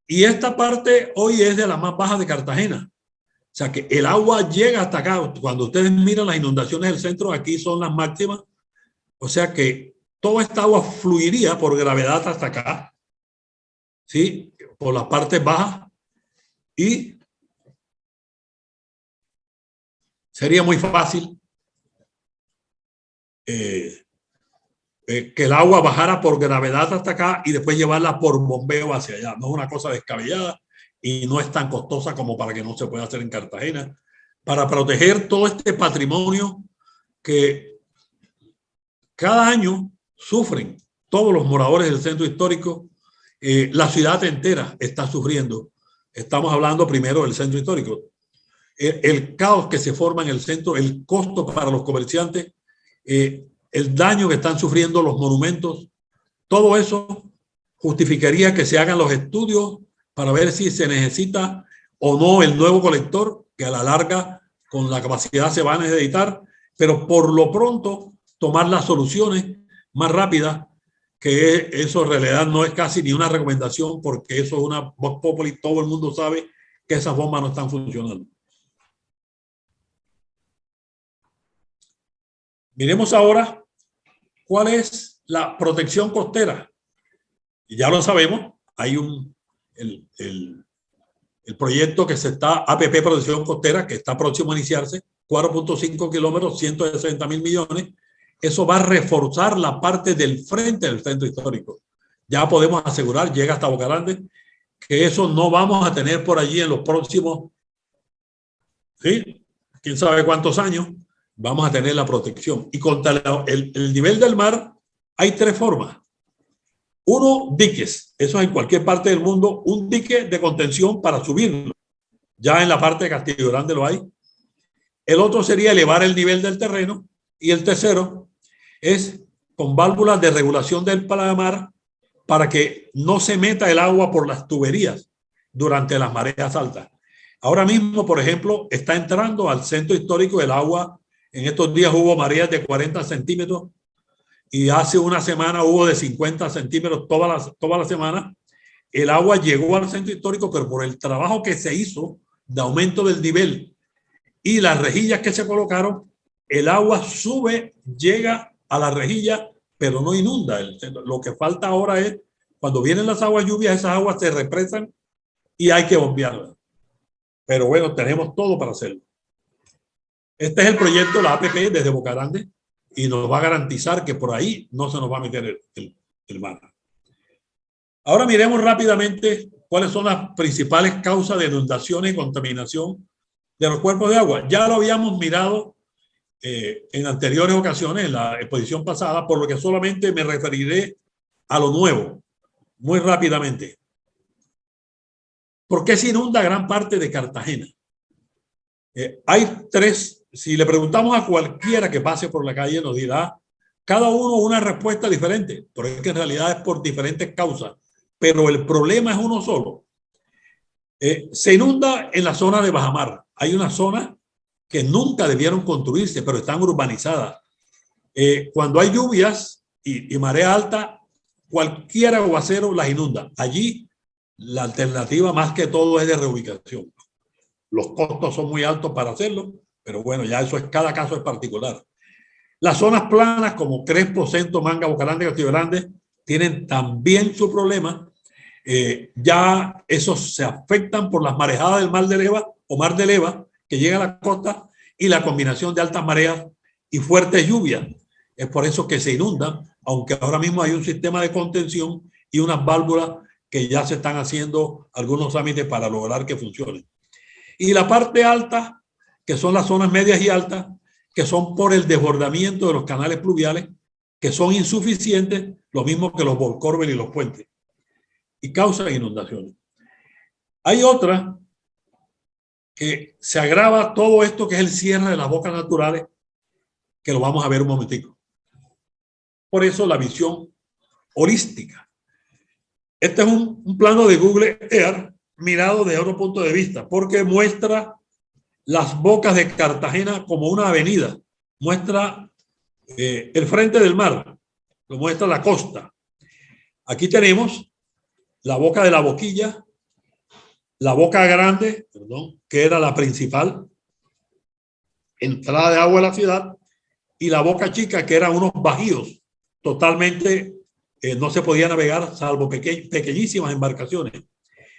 Y esta parte hoy es de las más bajas de Cartagena. O sea que el agua llega hasta acá. Cuando ustedes miran las inundaciones del centro, aquí son las máximas. O sea que toda esta agua fluiría por gravedad hasta acá. ¿Sí? Por las partes bajas. Y sería muy fácil que el agua bajara por gravedad hasta acá y después llevarla por bombeo hacia allá. No es una cosa descabellada y no es tan costosa como para que no se pueda hacer en Cartagena. Para proteger todo este patrimonio que cada año sufren todos los moradores del centro histórico, la ciudad entera está sufriendo. Estamos hablando primero del centro histórico. El caos que se forma en el centro, el costo para los comerciantes, el daño que están sufriendo los monumentos, todo eso justificaría que se hagan los estudios para ver si se necesita o no el nuevo colector, que a la larga con la capacidad se va a necesitar, pero por lo pronto tomar las soluciones más rápidas, que eso en realidad no es casi ni una recomendación, porque eso es una voz populi, todo el mundo sabe que esas bombas no están funcionando. Miremos ahora cuál es la protección costera. Y ya lo sabemos, hay el proyecto que se está, APP Protección Costera, que está próximo a iniciarse, 4.5 kilómetros, 160.000 millones. Eso va a reforzar la parte del frente del centro histórico. Ya podemos asegurar, llega hasta Boca Grande, que eso no vamos a tener por allí en los próximos, ¿sí? Quién sabe cuántos años, vamos a tener la protección. Y contra el nivel del mar hay 3 formas. Uno, diques. Eso es en cualquier parte del mundo, un dique de contención para subirlo. Ya en la parte de Castillo Grande lo hay. El otro sería elevar el nivel del terreno. Y el tercero es con válvulas de regulación del mar para que no se meta el agua por las tuberías durante las mareas altas. Ahora mismo, por ejemplo, está entrando al centro histórico el agua. En estos días hubo mareas de 40 centímetros y hace una semana hubo de 50 centímetros toda la semana. El agua llegó al centro histórico, pero por el trabajo que se hizo de aumento del nivel y las rejillas que se colocaron, el agua sube, llega a la rejilla pero no inunda. Lo que falta ahora es, cuando vienen las aguas lluvias, esas aguas se represan y hay que bombearlas. Pero bueno, tenemos todo para hacerlo. Este es el proyecto, la APP desde Boca Grande, y nos va a garantizar que por ahí no se nos va a meter el mar. Ahora miremos rápidamente cuáles son las principales causas de inundaciones y contaminación de los cuerpos de agua. Ya lo habíamos mirado en anteriores ocasiones, en la exposición pasada, por lo que solamente me referiré a lo nuevo, muy rápidamente. ¿Por qué se inunda gran parte de Cartagena? Hay tres, si le preguntamos a cualquiera que pase por la calle, nos dirá cada uno una respuesta diferente, pero es que en realidad es por diferentes causas, pero el problema es uno solo. Se inunda en la zona de bajamar. Hay una zona que nunca debieron construirse, pero están urbanizadas. Cuando hay lluvias y marea alta, cualquier aguacero las inunda. Allí la alternativa más que todo es de reubicación. Los costos son muy altos para hacerlo, pero bueno, ya eso es, cada caso es particular. Las zonas planas como Crespo, Centro, Manga, Boca Grande, Castillo Grande tienen también su problema. Ya esos se afectan por las marejadas del Mar de Leva o Mar de Leva que llega a la costa y la combinación de altas mareas y fuertes lluvias. Es por eso que se inundan, aunque ahora mismo hay un sistema de contención y unas válvulas que ya se están haciendo algunos trámites para lograr que funcionen. Y la parte alta, que son las zonas medias y altas, que son por el desbordamiento de los canales pluviales, que son insuficientes, lo mismo que los volcórbeles y los puentes, y causan inundaciones. Hay otra que se agrava todo esto, que es el cierre de las bocas naturales, que lo vamos a ver un momentico. Por eso la visión holística. Este es un plano de Google Earth mirado desde otro punto de vista, porque muestra las bocas de Cartagena como una avenida, muestra el frente del mar, lo muestra la costa. Aquí tenemos la boca de la Boquilla, la Boca Grande, perdón, que era la principal entrada de agua a la ciudad, y la Boca Chica, que eran unos bajíos totalmente, no se podía navegar salvo pequeñísimas embarcaciones.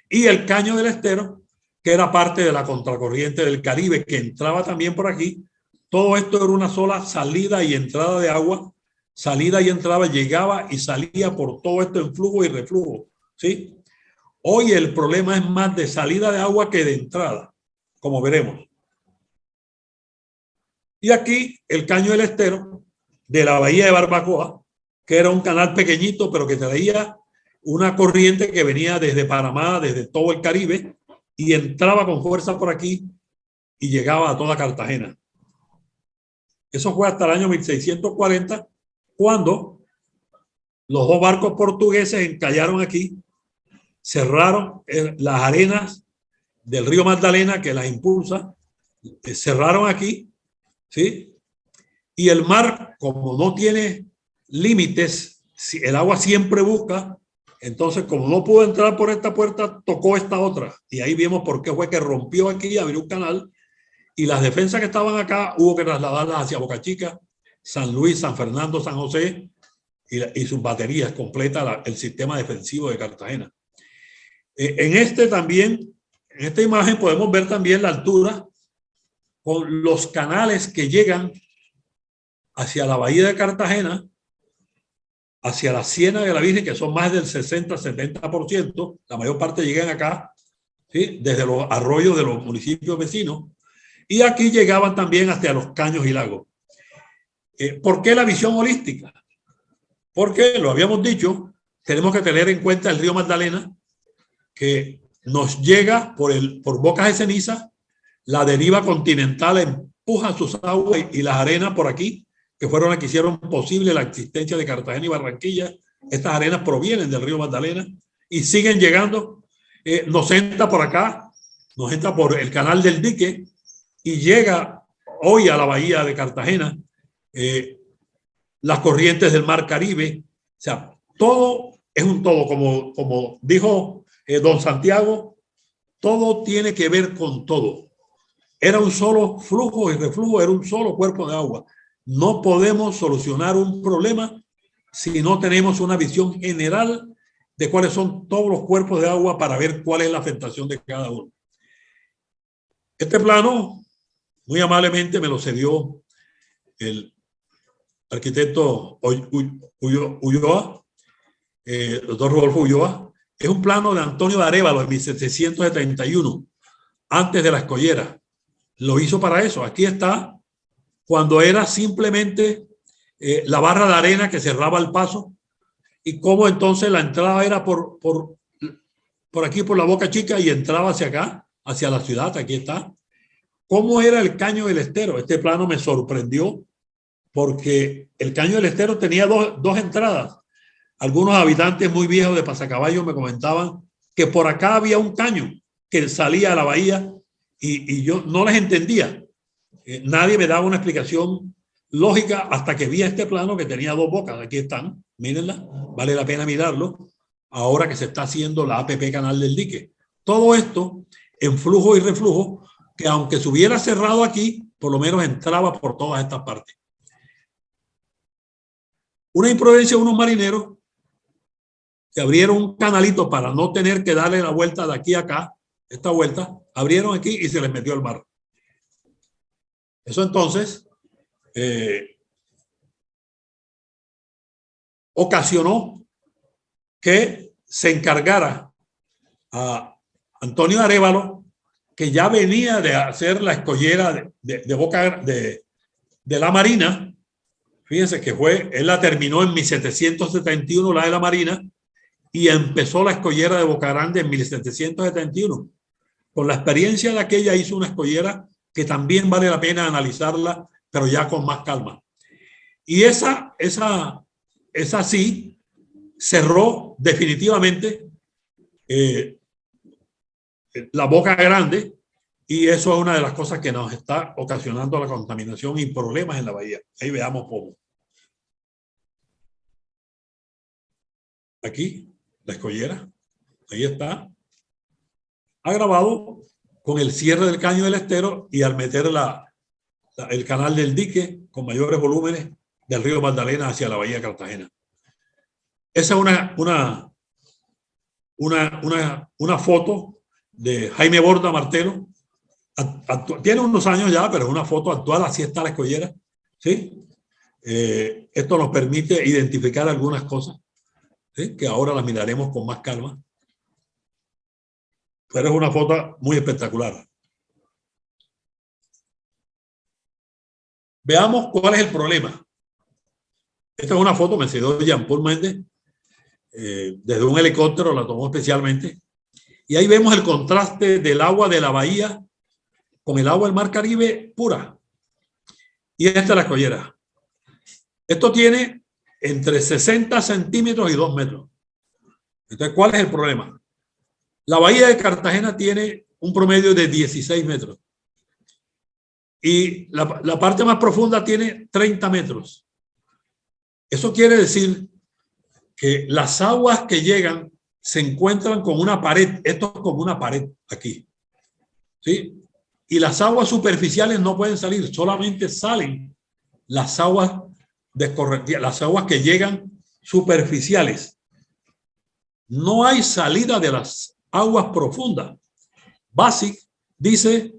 Y el Caño del Estero, que era parte de la contracorriente del Caribe, que entraba también por aquí. Todo esto era una sola salida y entrada de agua, salida y entrada, llegaba y salía por todo esto en flujo y reflujo, ¿sí? Hoy el problema es más de salida de agua que de entrada, como veremos. Y aquí el Caño del Estero de la bahía de Barbacoa, que era un canal pequeñito, pero que traía una corriente que venía desde Panamá, desde todo el Caribe, y entraba con fuerza por aquí y llegaba a toda Cartagena. Eso fue hasta el año 1640, cuando los dos barcos portugueses encallaron aquí, cerraron las arenas del río Magdalena, que las impulsa, cerraron aquí, ¿sí? Y el mar, como no tiene límites, el agua siempre busca. Entonces, como no pudo entrar por esta puerta, tocó esta otra. Y ahí vimos por qué fue que rompió aquí, abrió un canal. Y las defensas que estaban acá hubo que trasladarlas hacia Boca Chica, San Luis, San Fernando, San José y sus baterías completa el sistema defensivo de Cartagena. En esta imagen podemos ver también la altura con los canales que llegan hacia la bahía de Cartagena, hacia la Ciénaga de la Virgen, que son más del 60-70%, la mayor parte llegan acá, ¿sí? Desde los arroyos de los municipios vecinos, y aquí llegaban también hasta los caños y lagos. ¿Por qué la visión holística? Porque, lo habíamos dicho, tenemos que tener en cuenta el río Magdalena, que nos llega por bocas de ceniza, la deriva continental empuja sus aguas y las arenas por aquí, que fueron las que hicieron posible la existencia de Cartagena y Barranquilla. Estas arenas provienen del río Magdalena y siguen llegando. Nos entra por acá, nos entra por el canal del Dique y llega hoy a la bahía de Cartagena, las corrientes del mar Caribe. O sea, todo es un todo, como dijo don Santiago, todo tiene que ver con todo. Era un solo flujo y reflujo, era un solo cuerpo de agua. No podemos solucionar un problema si no tenemos una visión general de cuáles son todos los cuerpos de agua para ver cuál es la afectación de cada uno. Este plano, muy amablemente, me lo cedió el arquitecto Ulloa, doctor Rodolfo Ulloa. Es un plano de Antonio de Arévalo en 1731, antes de la Escollera. Lo hizo para eso. Aquí está cuando era simplemente la barra de arena que cerraba el paso, y cómo entonces la entrada era por aquí, por la Boca Chica, y entraba hacia acá, hacia la ciudad. Aquí está. ¿Cómo era el Caño del Estero? Este plano me sorprendió porque el Caño del Estero tenía dos entradas. Algunos habitantes muy viejos de Pasacaballo me comentaban que por acá había un caño que salía a la bahía y yo no les entendía. Nadie me daba una explicación lógica hasta que vi este plano que tenía dos bocas. Aquí están, mírenla, vale la pena mirarlo. Ahora que se está haciendo la APP Canal del Dique. Todo esto en flujo y reflujo, que aunque se hubiera cerrado aquí, por lo menos entraba por todas estas partes. Una imprudencia de unos marineros que abrieron un canalito para no tener que darle la vuelta de aquí a acá, esta vuelta, abrieron aquí y se les metió el mar. Eso entonces ocasionó que se encargara a Antonio Arévalo, que ya venía de hacer la escollera de Boca de la Marina. Fíjense que él la terminó en 1771, la de la Marina, y empezó la escollera de Boca Grande en 1771. Con la experiencia de aquella hizo una escollera que también vale la pena analizarla, pero ya con más calma. Y esa sí cerró definitivamente la Boca Grande, y eso es una de las cosas que nos está ocasionando la contaminación y problemas en la bahía. Ahí veamos cómo. Aquí, la escollera, ahí está, agravado con el cierre del Caño del Estero y al meter el canal del dique con mayores volúmenes del río Magdalena hacia la bahía de Cartagena. Esa es una foto de Jaime Borda Martelo. Tiene unos años ya, pero es una foto actual. Así está la escollera, ¿sí? Esto nos permite identificar algunas cosas, ¿sí? Que ahora las miraremos con más calma. Pero es una foto muy espectacular. Veamos cuál es el problema. Esta es una foto, me cedió Jean-Paul Méndez, desde un helicóptero, la tomó especialmente. Y ahí vemos el contraste del agua de la bahía con el agua del Mar Caribe pura. Y esta es la escollera. Esto tiene entre 60 centímetros y 2 metros. Entonces, ¿cuál es el problema? La bahía de Cartagena tiene un promedio de 16 metros. Y la parte más profunda tiene 30 metros. Eso quiere decir que las aguas que llegan se encuentran con una pared. Esto es como una pared aquí, ¿sí? Y las aguas superficiales no pueden salir, solamente salen las aguas las aguas que llegan superficiales. No hay salida de las aguas profundas. Basic dice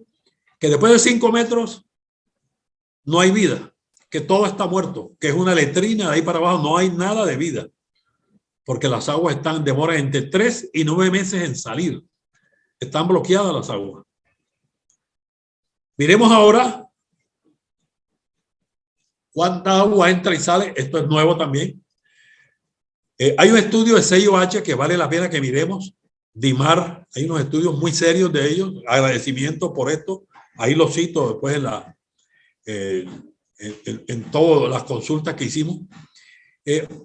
que después de 5 metros no hay vida, que todo está muerto, que es una letrina de ahí para abajo, no hay nada de vida, porque las aguas demoran entre 3 y 9 meses en salir. Están bloqueadas las aguas. Miremos ahora cuánta agua entra y sale. Esto es nuevo también. Hay un estudio de sello H que vale la pena que miremos. DIMAR, hay unos estudios muy serios de ellos. Agradecimiento por esto. Ahí lo cito después en todas las consultas que hicimos.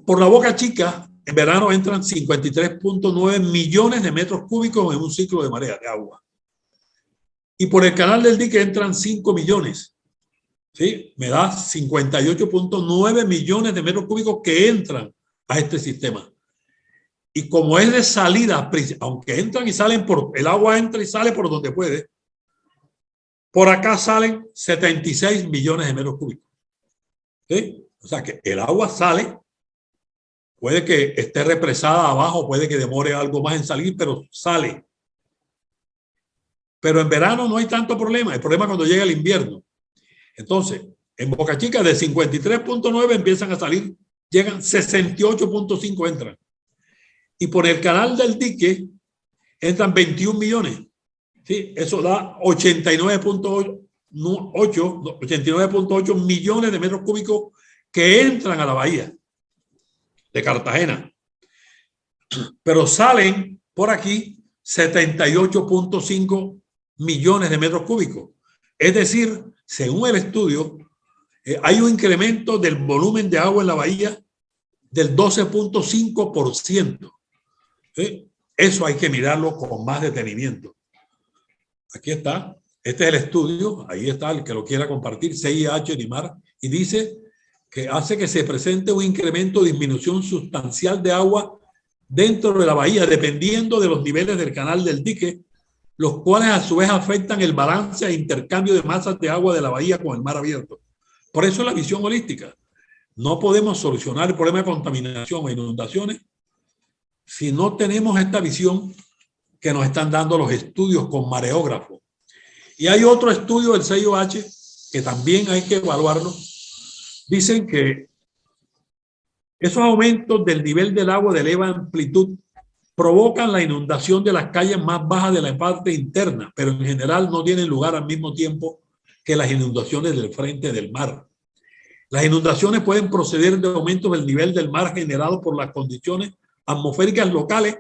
Por la Boca Chica, en verano entran 53.9 millones de metros cúbicos en un ciclo de marea de agua. Y por el canal del dique entran 5 millones. ¿Sí? Me da 58.9 millones de metros cúbicos que entran a este sistema. Y como es de salida, aunque entran y salen el agua entra y sale por donde puede, por acá salen 76 millones de metros cúbicos. ¿Sí? O sea que el agua sale puede que esté represada abajo, puede que demore algo más en salir, pero sale. Pero en verano no hay tanto problema. El problema es cuando llega el invierno. Entonces, en Boca Chica de 53.9 empiezan a salir, llegan 68.5 entran. Y por el canal del dique entran 21 millones. ¿Sí? Eso da 89.8 millones de metros cúbicos que entran a la bahía de Cartagena. Pero salen por aquí 78.5 millones de metros cúbicos. Es decir, según el estudio, hay un incremento del volumen de agua en la bahía del 12.5%. Eso hay que mirarlo con más detenimiento. Aquí está. Este es el estudio. Ahí está el que lo quiera compartir. CIH Nimar. Y dice que hace que se presente un incremento o disminución sustancial de agua dentro de la bahía, dependiendo de los niveles del canal del dique, los cuales a su vez afectan el balance e intercambio de masas de agua de la bahía con el mar abierto. Por eso es la visión holística. No podemos solucionar el problema de contaminación e inundaciones si no tenemos esta visión que nos están dando los estudios con mareógrafos. Y hay otro estudio del CIOH que también hay que evaluarlo. Dicen que esos aumentos del nivel del agua de eleva amplitud provocan la inundación de las calles más bajas de la parte interna, pero en general no tienen lugar al mismo tiempo que las inundaciones del frente del mar. Las inundaciones pueden proceder de aumentos del nivel del mar generado por las condiciones atmosféricas locales,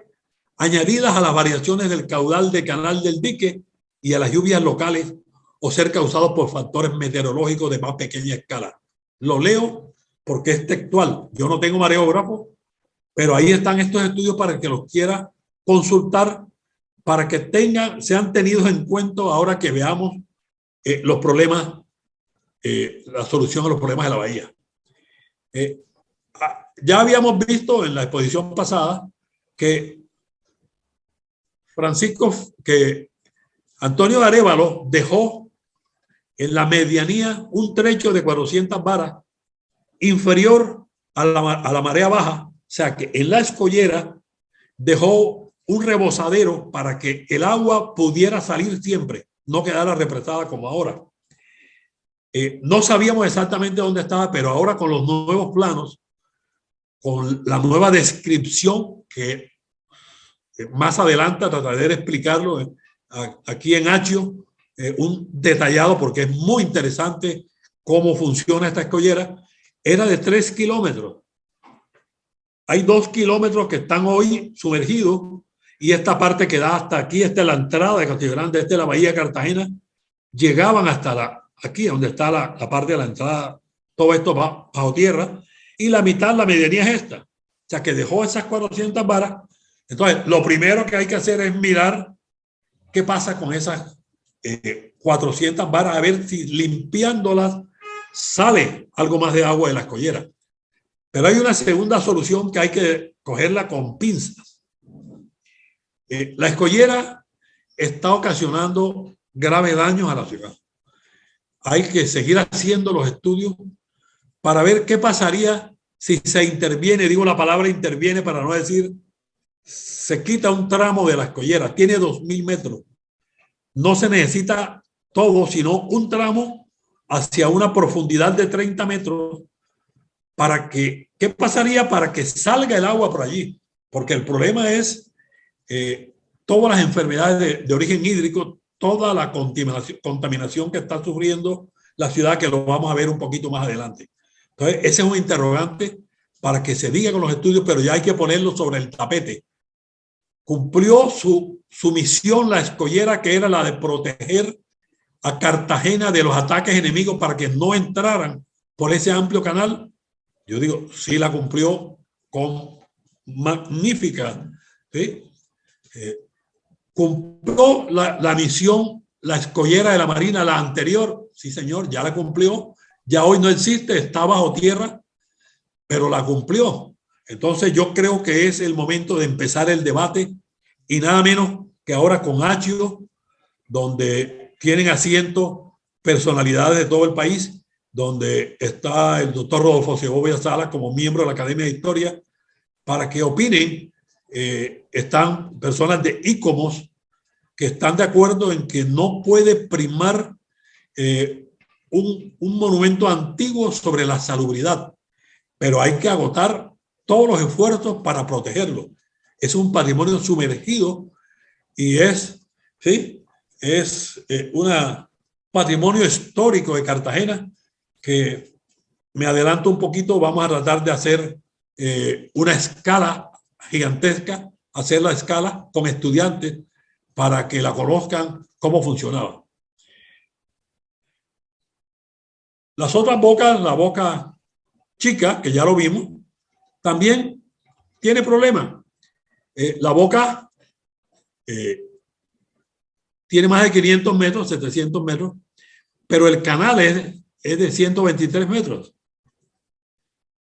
añadidas a las variaciones del caudal del canal del dique y a las lluvias locales, o ser causados por factores meteorológicos de más pequeña escala. Lo leo porque es textual. Yo no tengo mareógrafo, pero ahí están estos estudios para el que los quiera consultar, para que sean tenidos en cuenta ahora que veamos los problemas, la solución a los problemas de la bahía. Ya habíamos visto en la exposición pasada que Antonio Arévalo dejó en la medianía un trecho de 400 varas inferior a la marea baja. O sea que en la escollera dejó un rebosadero para que el agua pudiera salir siempre, no quedara represada como ahora. No sabíamos exactamente dónde estaba, pero ahora con los nuevos planos, con la nueva descripción que más adelante trataré de explicarlo aquí en Hachio, un detallado porque es muy interesante cómo funciona esta escollera, era de 3 kilómetros. Hay 2 kilómetros que están hoy sumergidos y esta parte que da hasta aquí, esta es la entrada de Castillo Grande, esta es la bahía de Cartagena, llegaban hasta aquí, donde está la parte de la entrada, todo esto bajo tierra, y la mitad, la medianía es esta. O sea, que dejó esas 400 varas. Entonces, lo primero que hay que hacer es mirar qué pasa con esas 400 varas, a ver si limpiándolas sale algo más de agua de la escollera. Pero hay una segunda solución que hay que cogerla con pinzas. La escollera está ocasionando graves daños a la ciudad. Hay que seguir haciendo los estudios para ver qué pasaría si se interviene, digo la palabra interviene para no decir se quita un tramo de la escollera, tiene 2.000 metros. No se necesita todo, sino un tramo hacia una profundidad de 30 metros para que, ¿qué pasaría para que salga el agua por allí? Porque el problema es todas las enfermedades de origen hídrico, toda la contaminación que está sufriendo la ciudad, que lo vamos a ver un poquito más adelante. Entonces, ese es un interrogante para que se diga con los estudios, pero ya hay que ponerlo sobre el tapete. Cumplió su misión la escollera, que era la de proteger a Cartagena de los ataques enemigos para que no entraran por ese amplio canal. Yo digo, sí la cumplió con magnífica, ¿sí? Cumplió la misión, la escollera de la Marina, la anterior, sí señor, ya la cumplió, ya hoy no existe, está bajo tierra, pero la cumplió. Entonces yo creo que es el momento de empezar el debate, y nada menos que ahora con Hachio, donde tienen asiento personalidades de todo el país, donde está el doctor Rodolfo Segovia Sala como miembro de la Academia de Historia, para que opinen. Están personas de ICOMOS que están de acuerdo en que no puede primar un monumento antiguo sobre la salubridad, pero hay que agotar todos los esfuerzos para protegerlo. Es un patrimonio sumergido y es un patrimonio histórico de Cartagena que, me adelanto un poquito, vamos a tratar de hacer una escala gigantesca, hacer la escala con estudiantes para que la conozcan cómo funcionaba. Las otras bocas, la boca chica, que ya lo vimos, también tiene problemas. La boca tiene más de 500 metros, 700 metros, pero el canal es de 123 metros.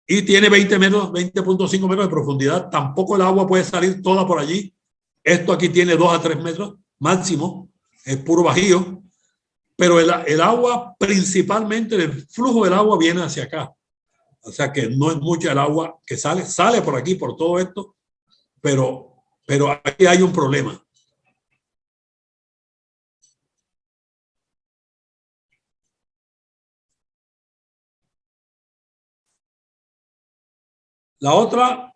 Y tiene 20 metros, 20.5 metros de profundidad. Tampoco el agua puede salir toda por allí. Esto aquí tiene 2 a 3 metros máximo. Es puro bajío. Pero el agua, principalmente el flujo del agua viene hacia acá. O sea que no es mucho el agua que sale. Sale por aquí, por todo esto. Pero aquí hay un problema. La otra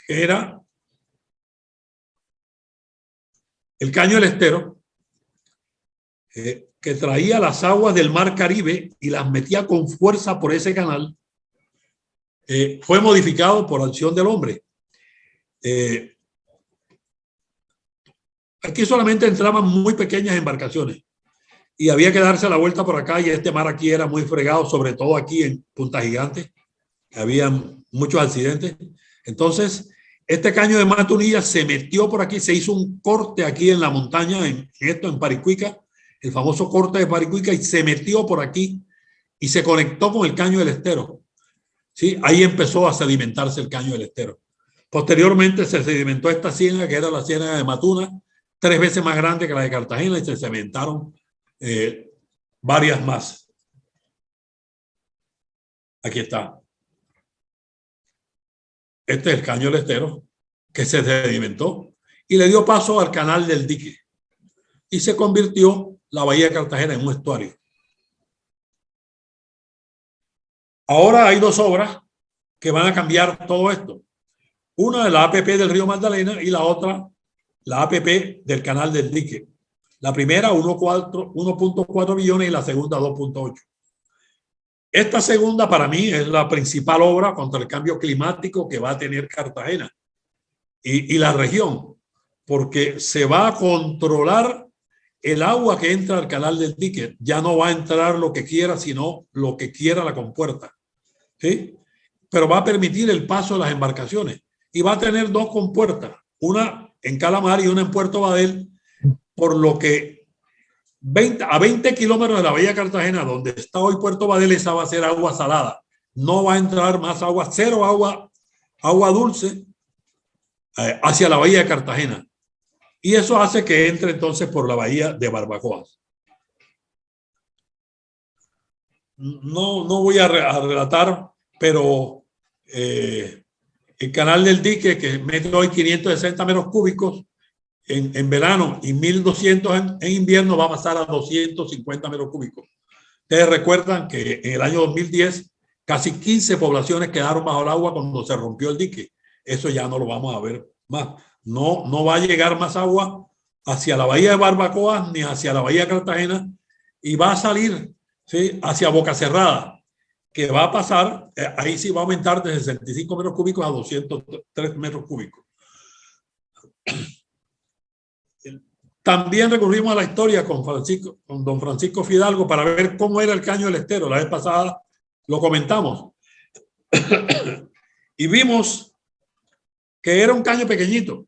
era el Caño del Estero, que traía las aguas del Mar Caribe y las metía con fuerza por ese canal. Fue modificado por acción del hombre. Aquí solamente entraban muy pequeñas embarcaciones y había que darse la vuelta por acá, y este mar aquí era muy fregado, sobre todo aquí en Punta Gigante. Había muchos accidentes. Entonces, este caño de Matunilla se metió por aquí, se hizo un corte aquí en la montaña, en Paricuica, el famoso corte de Paricuica, y se metió por aquí y se conectó con el Caño del Estero. ¿Sí? Ahí empezó a sedimentarse el Caño del Estero. Posteriormente se sedimentó esta ciénaga, que era la ciénaga de Matuna, 3 veces más grande que la de Cartagena, y se sedimentaron varias más. Aquí está. Este es el Caño del Estero, que se sedimentó y le dio paso al Canal del Dique. Y se convirtió la Bahía de Cartagena en un estuario. Ahora hay 2 obras que van a cambiar todo esto. Una de la APP del Río Magdalena y la otra, la APP del Canal del Dique. La primera 1.4 billones y la segunda 2.8. Esta segunda para mí es la principal obra contra el cambio climático que va a tener Cartagena y la región, porque se va a controlar el agua que entra al Canal del Dique. Ya no va a entrar lo que quiera, sino lo que quiera la compuerta. ¿Sí? Pero va a permitir el paso de las embarcaciones y va a tener 2 compuertas, una en Calamar y una en Puerto Badel, por lo que a 20 kilómetros de la Bahía de Cartagena, donde está hoy Puerto Badel, esa va a ser agua salada. No va a entrar más agua, cero agua dulce hacia la Bahía de Cartagena. Y eso hace que entre entonces por la Bahía de Barbacoas. No voy a relatar, pero el Canal del Dique, que mete hoy 560 metros cúbicos en verano y 1.200 en invierno, va a pasar a 250 metros cúbicos. Ustedes recuerdan que en el año 2010 casi 15 poblaciones quedaron bajo el agua cuando se rompió el dique. Eso ya no lo vamos a ver más. No va a llegar más agua hacia la Bahía de Barbacoas ni hacia la Bahía de Cartagena, y va a salir, ¿sí?, hacia Boca Cerrada, que va a pasar, ahí sí va a aumentar de 65 metros cúbicos a 203 metros cúbicos. También recurrimos a la historia con don Francisco Fidalgo para ver cómo era el Caño del Estero. La vez pasada lo comentamos y vimos que era un caño pequeñito.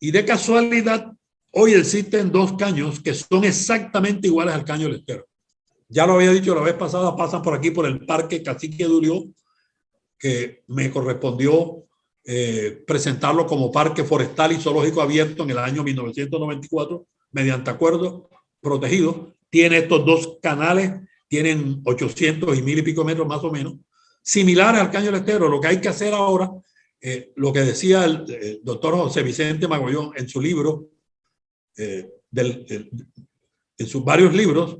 Y de casualidad, hoy existen 2 caños que son exactamente iguales al Caño del Estero. Ya lo había dicho la vez pasada, pasan por aquí por el Parque Cacique Durió, que me correspondió presentarlo como parque forestal y zoológico abierto en el año 1994 mediante acuerdo protegido. Tiene estos 2 canales, tienen 800 y 1000 y pico metros más o menos similares al Caño del Estero. Lo que hay que hacer ahora, lo que decía el doctor José Vicente Magollón en su libro, en sus varios libros,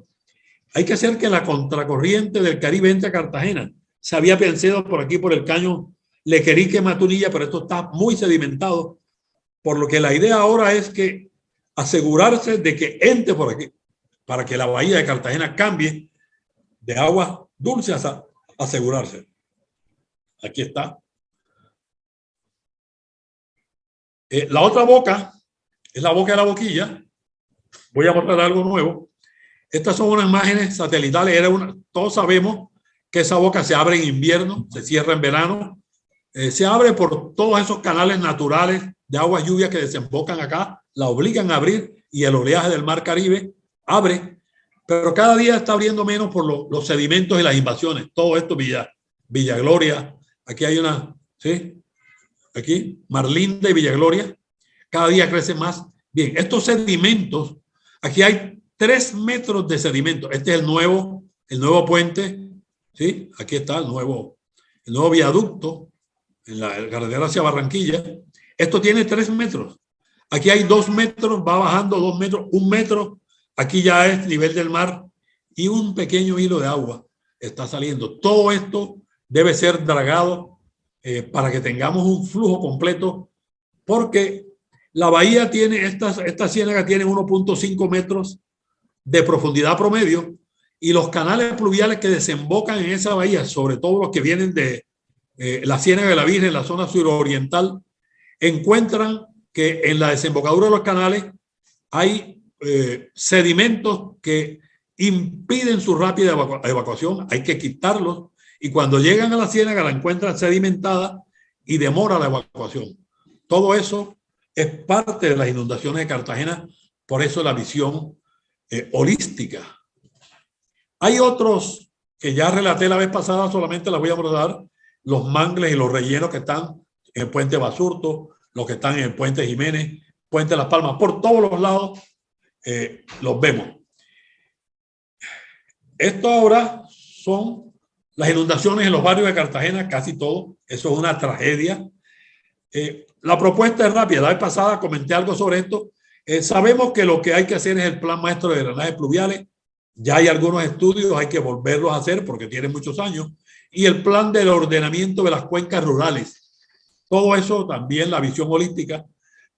hay que hacer que la contracorriente del Caribe entre a Cartagena. Se había pensado por aquí, por el caño Lequerique, Matunilla, pero esto está muy sedimentado, por lo que la idea ahora es que asegurarse de que entre por aquí, para que la bahía de Cartagena cambie de agua dulce a asegurarse. Aquí está. La otra boca es la boca de la boquilla. Voy a mostrar algo nuevo. Estas son unas imágenes satelitales. Todos sabemos que esa boca se abre en invierno, se cierra en verano. Se abre por todos esos canales naturales de agua lluvia que desembocan acá, la obligan a abrir y el oleaje del mar Caribe abre, pero cada día está abriendo menos por los sedimentos y las invasiones. Todo esto, Villa Gloria, aquí hay una, ¿sí? Aquí, Mar Linda y Villa Gloria, cada día crece más. Bien, estos sedimentos, aquí hay 3 metros de sedimento. Este es el nuevo puente, ¿sí? Aquí está el nuevo viaducto en la carretera hacia Barranquilla. Esto tiene 3 metros. Aquí hay 2 metros, va bajando 2 metros, 1 metro. Aquí ya es nivel del mar y un pequeño hilo de agua está saliendo. Todo esto debe ser dragado para que tengamos un flujo completo, porque la bahía tiene, esta ciénaga tiene 1.5 metros de profundidad promedio, y los canales pluviales que desembocan en esa bahía, sobre todo los que vienen de la Ciénaga de la Virgen, en la zona suroriental, encuentran que en la desembocadura de los canales hay sedimentos que impiden su rápida evacuación. Hay que quitarlos, y cuando llegan a la ciénaga la encuentran sedimentada y demora la evacuación. Todo eso es parte de las inundaciones de Cartagena, por eso la visión holística. Hay otros que ya relaté la vez pasada, solamente las voy a abordar: los mangles y los rellenos que están en el puente Basurto, los que están en el puente Jiménez, puente Las Palmas, por todos los lados los vemos. Esto ahora son las inundaciones en los barrios de Cartagena, casi todo. Eso es una tragedia. La propuesta es rápida. La vez pasada comenté algo sobre esto. Sabemos que lo que hay que hacer es el plan maestro de drenajes pluviales. Ya hay algunos estudios, hay que volverlos a hacer porque tienen muchos años. Y el plan del ordenamiento de las cuencas rurales. Todo eso también, la visión holística.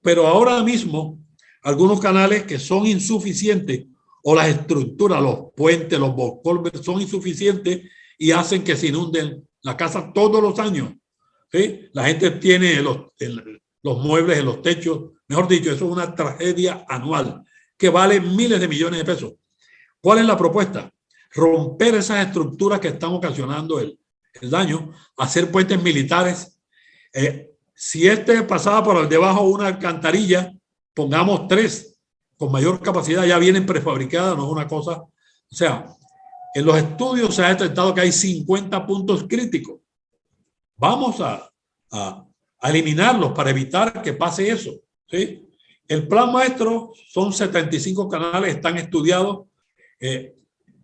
Pero ahora mismo, algunos canales que son insuficientes, o las estructuras, los puentes, los boxculverts son insuficientes y hacen que se inunden la casa todos los años. ¿Sí? La gente tiene los muebles en los techos. Mejor dicho, eso es una tragedia anual que vale miles de millones de pesos. ¿Cuál es la propuesta? Romper esas estructuras que están ocasionando el daño, hacer puentes militares. Si este pasaba por debajo de una alcantarilla, pongamos 3 con mayor capacidad, ya vienen prefabricadas, no es una cosa. O sea, en los estudios se ha detectado que hay 50 puntos críticos. Vamos a eliminarlos para evitar que pase eso, ¿sí? El plan maestro son 75 canales, están estudiados.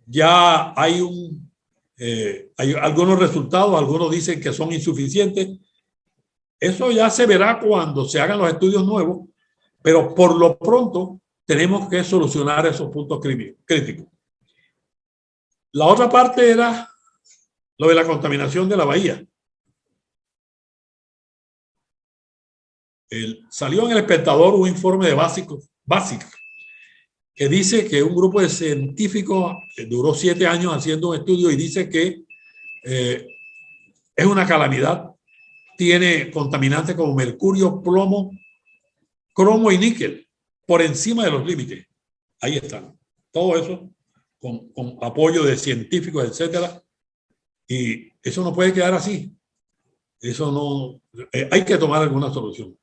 Ya hay algunos resultados, algunos dicen que son insuficientes. Eso ya se verá cuando se hagan los estudios nuevos, pero por lo pronto tenemos que solucionar esos puntos críticos. La otra parte era lo de la contaminación de la bahía. Salió en El Espectador un informe de Básica que dice que un grupo de científicos duró 7 años haciendo un estudio y dice que es una calamidad. Tiene contaminantes como mercurio, plomo, cromo y níquel por encima de los límites. Ahí están. Todo eso con apoyo de científicos, etcétera. Y eso no puede quedar así. Eso no. Hay que tomar alguna solución.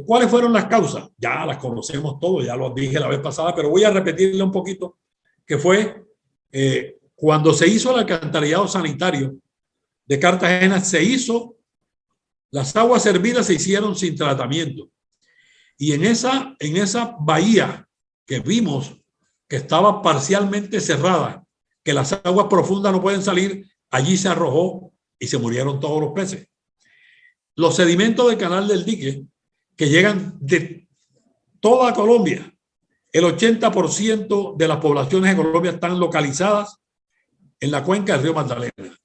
¿Cuáles fueron las causas? Ya las conocemos todos, ya lo dije la vez pasada, pero voy a repetirle un poquito, que fue cuando se hizo el alcantarillado sanitario de Cartagena, las aguas servidas se hicieron sin tratamiento. Y en esa bahía que vimos que estaba parcialmente cerrada, que las aguas profundas no pueden salir, allí se arrojó y se murieron todos los peces. Los sedimentos del canal del dique, que llegan de toda Colombia, el 80% de las poblaciones de Colombia están localizadas en la cuenca del río Magdalena.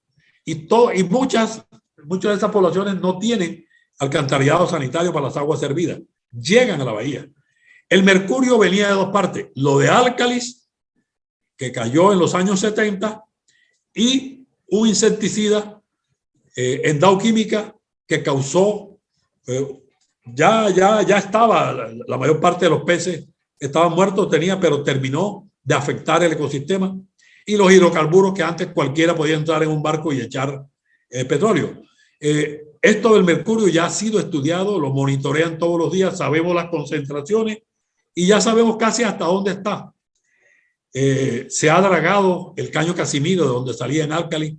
Y muchas de esas poblaciones no tienen alcantarillado sanitario para las aguas servidas. Llegan a la bahía. El mercurio venía de dos partes. Lo de Álcalis, que cayó en los años 70, y un insecticida en Dow Química que causó, ya estaba, la mayor parte de los peces estaban muertos, pero terminó de afectar el ecosistema, y los hidrocarburos que antes cualquiera podía entrar en un barco y echar petróleo. Esto del mercurio ya ha sido estudiado, lo monitorean todos los días, sabemos las concentraciones y ya sabemos casi hasta dónde está. Se ha dragado el caño Casimiro, de donde salía en Álcali.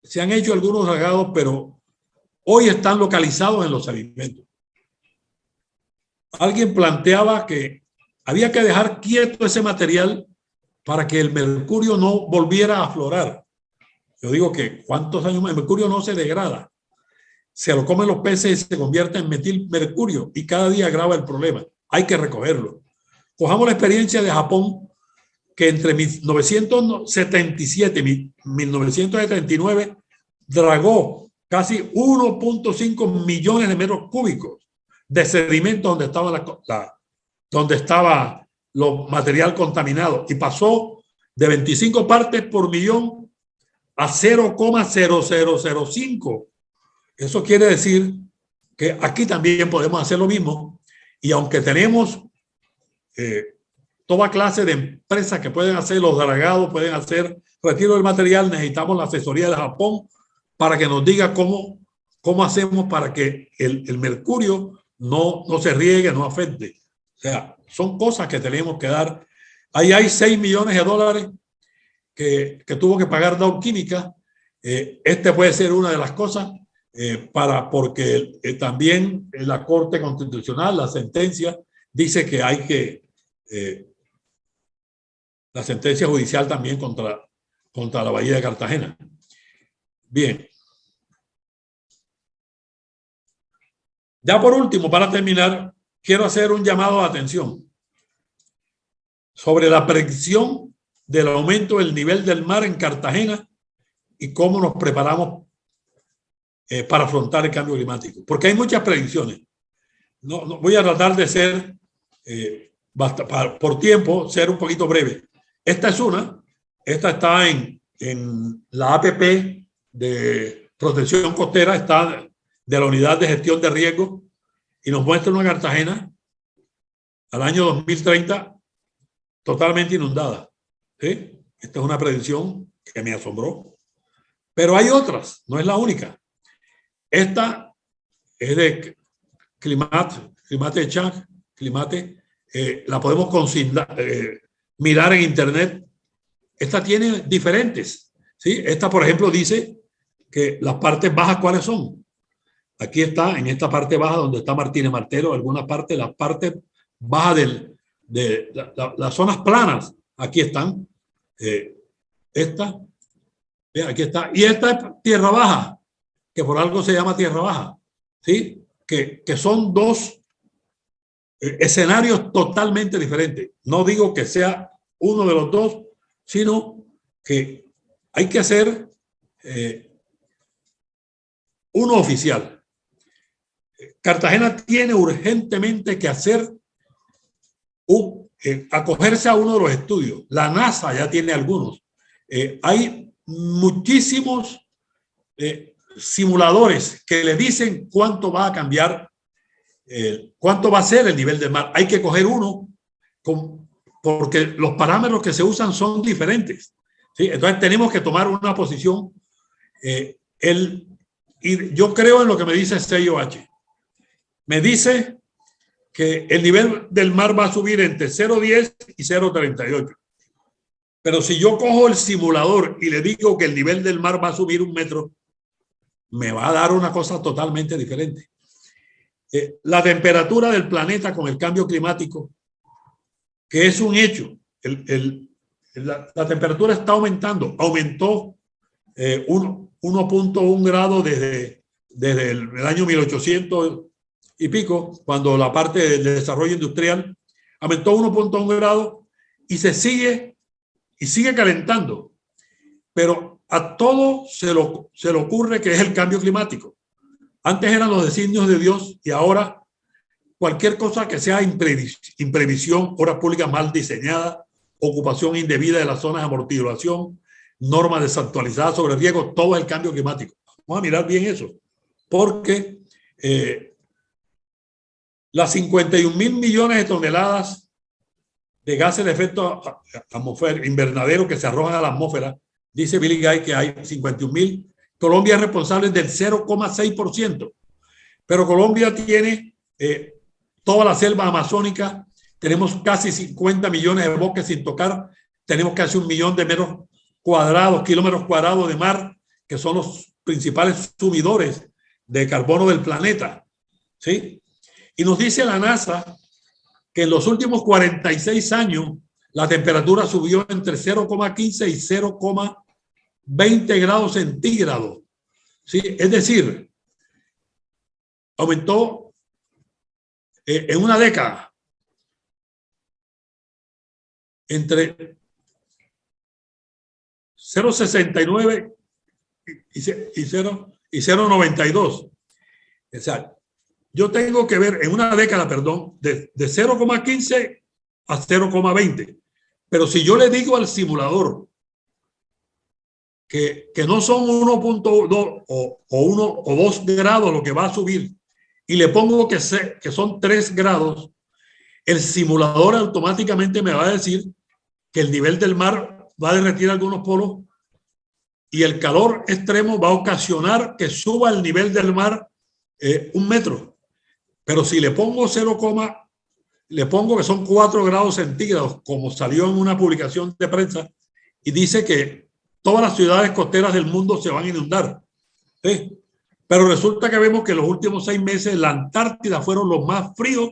Se han hecho algunos dragados, pero hoy están localizados en los sedimentos. Alguien planteaba que había que dejar quieto ese material para que el mercurio no volviera a aflorar. Yo digo que ¿cuántos años más? El mercurio no se degrada. Se lo comen los peces y se convierte en metilmercurio y cada día agrava el problema. Hay que recogerlo. Cojamos la experiencia de Japón, que entre 1977 y 1979 dragó casi 1.5 millones de metros cúbicos de sedimento donde estaba lo material contaminado, y pasó de 25 partes por millón a 0,0005. Eso quiere decir que aquí también podemos hacer lo mismo, y aunque tenemos toda clase de empresas que pueden hacer los dragados, pueden hacer retiro del material, necesitamos la asesoría de Japón para que nos diga cómo hacemos para que el mercurio no se riegue, no afecte. O sea, son cosas que tenemos que dar. Ahí hay $6 millones que tuvo que pagar Dow Química. Este puede ser una de las cosas, porque también la Corte Constitucional, la sentencia, dice que hay que... la sentencia judicial también contra la Bahía de Cartagena. Bien. Ya por último, para terminar, quiero hacer un llamado de atención sobre la predicción del aumento del nivel del mar en Cartagena y cómo nos preparamos para afrontar el cambio climático. Porque hay muchas predicciones. No voy a tratar de ser, por tiempo, ser un poquito breve. Esta es una. Esta está en la APP de protección costera, está de la Unidad de Gestión de Riesgo, y nos muestra una Cartagena al año 2030 totalmente inundada. ¿Sí? Esta es una predicción que me asombró. Pero hay otras, no es la única. Esta es de Climate Change, la podemos mirar en internet. Esta tiene diferentes. ¿Sí? Esta, por ejemplo, dice que las partes bajas, ¿cuáles son? Aquí está, en esta parte baja donde está Martínez Martelo, algunas partes, las partes bajas de las zonas planas, aquí están. Esta, aquí está. Y esta es tierra baja, que por algo se llama tierra baja. ¿Sí? Que son dos escenarios totalmente diferentes. No digo que sea uno de los dos, sino que hay que hacer uno oficial. Cartagena tiene urgentemente que hacer acogerse a uno de los estudios. La NASA ya tiene algunos. Hay muchísimos simuladores que le dicen cuánto va a cambiar, cuánto va a ser el nivel del mar. Hay que coger uno porque los parámetros que se usan son diferentes. ¿Sí? Entonces tenemos que tomar una posición. Y yo creo en lo que me dice CIOH. Me dice que el nivel del mar va a subir entre 0,10 y 0,38. Pero si yo cojo el simulador y le digo que el nivel del mar va a subir 1 metro, me va a dar una cosa totalmente diferente. La temperatura del planeta con el cambio climático, que es un hecho, la temperatura está aumentando. Aumentó 1.1 grados desde el año 1800 y pico, cuando la parte del desarrollo industrial aumentó 1.1 grados y sigue calentando. Pero a todo se le ocurre que es el cambio climático. Antes eran los designios de Dios y ahora cualquier cosa que sea imprevisión, obras públicas mal diseñadas, ocupación indebida de las zonas de amortiguación, normas desactualizadas sobre riesgos, todo es el cambio climático. Vamos a mirar bien eso, porque las 51.000 millones de toneladas de gases de efecto invernadero que se arrojan a la atmósfera, dice Billy Guy que hay 51.000. Colombia es responsable del 0,6%, pero Colombia tiene toda la selva amazónica, tenemos casi 50 millones de bosques sin tocar, tenemos casi 1 millón de kilómetros cuadrados de mar, que son los principales sumidores de carbono del planeta, ¿sí? Y nos dice la NASA que en los últimos 46 años la temperatura subió entre 0,15 y 0,20 grados centígrados, ¿sí? Es decir, aumentó en una década entre 0,69 y 0,92. O sea, yo tengo que ver en una década, perdón, de 0,15 a 0,20. Pero si yo le digo al simulador que no son 1.2 o 1 o 2 grados lo que va a subir y le pongo que son 3 grados, el simulador automáticamente me va a decir que el nivel del mar va a derretir algunos polos y el calor extremo va a ocasionar que suba el nivel del mar 1 metro. Pero si le pongo le pongo que son 4 grados centígrados, como salió en una publicación de prensa, y dice que todas las ciudades costeras del mundo se van a inundar. ¿Sí? Pero resulta que vemos que los últimos 6 meses la Antártida fueron los más fríos,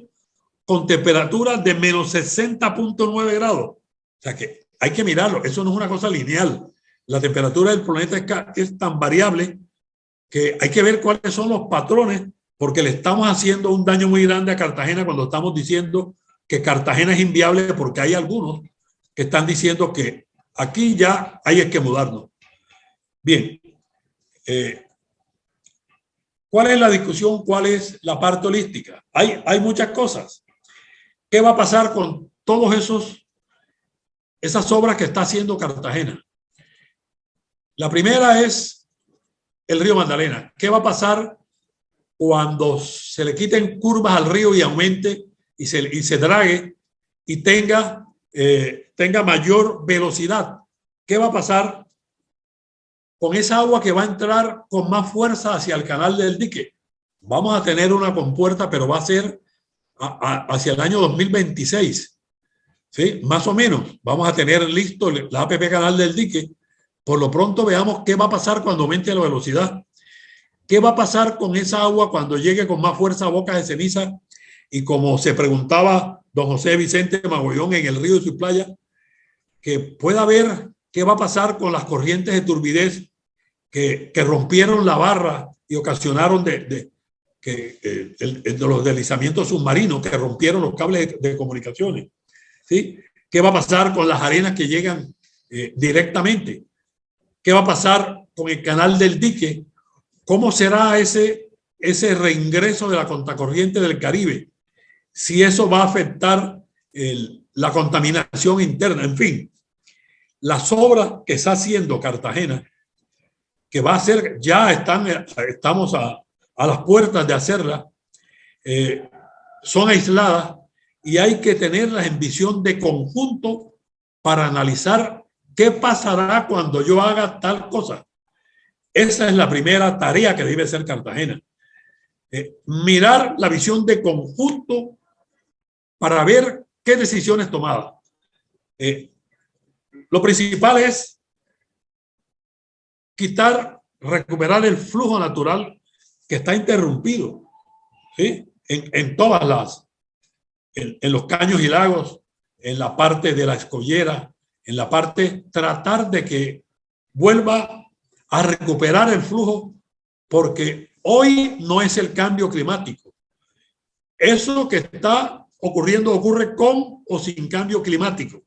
con temperaturas de menos 60.9 grados. O sea que hay que mirarlo, eso no es una cosa lineal. La temperatura del planeta es tan variable que hay que ver cuáles son los patrones, porque le estamos haciendo un daño muy grande a Cartagena cuando estamos diciendo que Cartagena es inviable, porque hay algunos que están diciendo que aquí ya hay que mudarnos. Bien, ¿cuál es la discusión? ¿Cuál es la parte holística? Hay muchas cosas. ¿Qué va a pasar con todos esas obras que está haciendo Cartagena? La primera es el río Magdalena. ¿Qué va a pasar cuando se le quiten curvas al río y aumente y se drague y tenga mayor velocidad? ¿Qué va a pasar con esa agua que va a entrar con más fuerza hacia el canal del dique? Vamos a tener una compuerta, pero va a ser hacia el año 2026, ¿sí? Más o menos. Vamos a tener listo la APP Canal del Dique. Por lo pronto veamos qué va a pasar cuando aumente la velocidad. ¿Qué va a pasar con esa agua cuando llegue con más fuerza a Bocas de Ceniza? Y como se preguntaba don José Vicente Magollón en el río de sus playas, que pueda ver qué va a pasar con las corrientes de turbidez que rompieron la barra y ocasionaron los deslizamientos submarinos, que rompieron los cables de comunicaciones, ¿sí? ¿Qué va a pasar con las arenas que llegan directamente? ¿Qué va a pasar con el canal del dique? ¿Cómo será ese reingreso de la contracorriente del Caribe? Si eso va a afectar la contaminación interna. En fin, las obras que está haciendo Cartagena, que va a hacer, ya estamos a las puertas de hacerlas, son aisladas y hay que tenerlas en visión de conjunto para analizar qué pasará cuando yo haga tal cosa. Esa es la primera tarea que debe hacer Cartagena. Mirar la visión de conjunto para ver qué decisiones tomadas. Lo principal es recuperar el flujo natural que está interrumpido, ¿sí? En los caños y lagos, en la parte de la escollera, en la parte, tratar de que vuelva a recuperar el flujo, porque hoy no es el cambio climático. Eso que está ocurriendo ocurre con o sin cambio climático.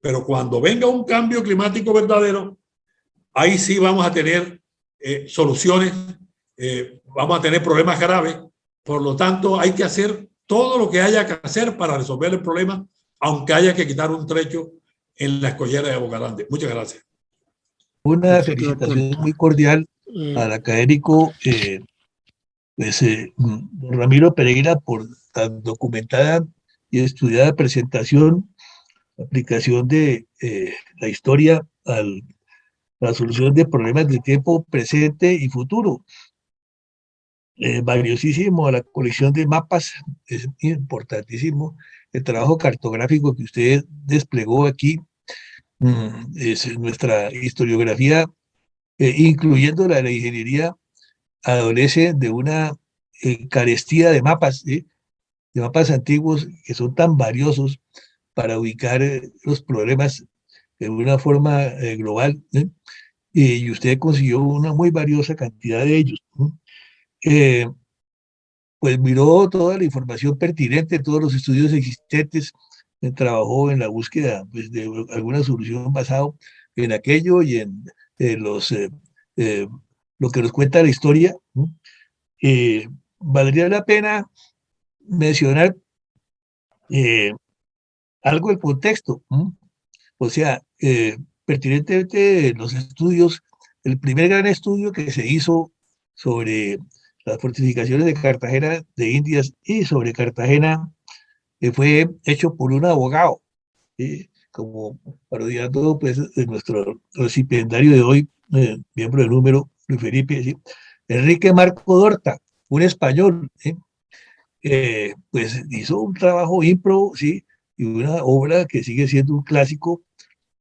Pero cuando venga un cambio climático verdadero, ahí sí vamos a tener soluciones, vamos a tener problemas graves. Por lo tanto, hay que hacer todo lo que haya que hacer para resolver el problema, aunque haya que quitar un trecho en la escollera de Boca Grande. Muchas gracias. Una felicitación muy cordial al académico don Ramiro Pereira por tan documentada y estudiada presentación, aplicación de la historia a la solución de problemas de tiempo presente y futuro. Valiosísimo a la colección de mapas, es importantísimo el trabajo cartográfico que usted desplegó aquí, es nuestra historiografía, incluyendo la de la ingeniería, adolece de una carestía de mapas antiguos que son tan valiosos para ubicar los problemas de una forma global, y usted consiguió una muy valiosa cantidad de ellos. Pues miró toda la información pertinente, todos los estudios existentes, trabajó en la búsqueda pues, de alguna solución basado en aquello y en los, lo que nos cuenta la historia. Valdría la pena mencionar algo del contexto, o sea, pertinentemente los estudios, el primer gran estudio que se hizo sobre las fortificaciones de Cartagena de Indias y sobre Cartagena fue hecho por un abogado, como parodiando pues, de nuestro recipiendario de hoy, miembro del número, Luis Felipe, ¿sí? Enrique Marco Dorta, un español, pues hizo un trabajo ímprobo, ¿sí? Y una obra que sigue siendo un clásico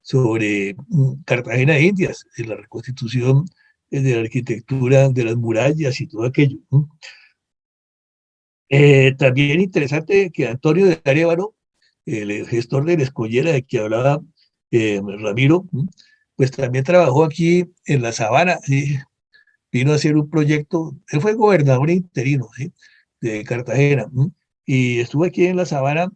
sobre Cartagena de Indias, en la reconstitución de la arquitectura de las murallas y todo aquello. También interesante que Antonio de Arévalo, el gestor de la escollera de que hablaba Ramiro, pues también trabajó aquí en la Sabana, ¿sí? Vino a hacer un proyecto, él fue gobernador interino, ¿sí? De Cartagena, y estuvo aquí en la Sabana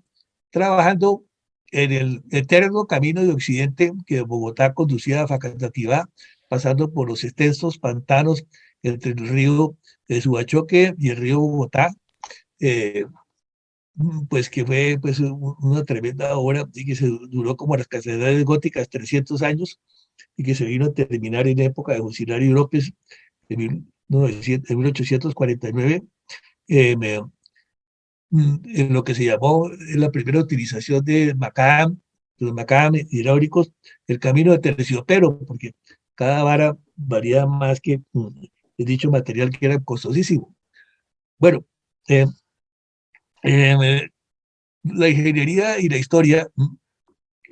trabajando en el eterno camino de Occidente que de Bogotá conducía a Facatativá, pasando por los extensos pantanos entre el río de Subachoque y el río Bogotá, eh, pues que fue pues, una tremenda obra y que se duró como las catedrales góticas 300 años y que se vino a terminar en época de José Hilario López en 1849, en lo que se llamó la primera utilización de los macadam hidráulicos, el camino de terciopelo, porque cada vara valía más que dicho material que era costosísimo. Bueno, eh, eh, la ingeniería y la historia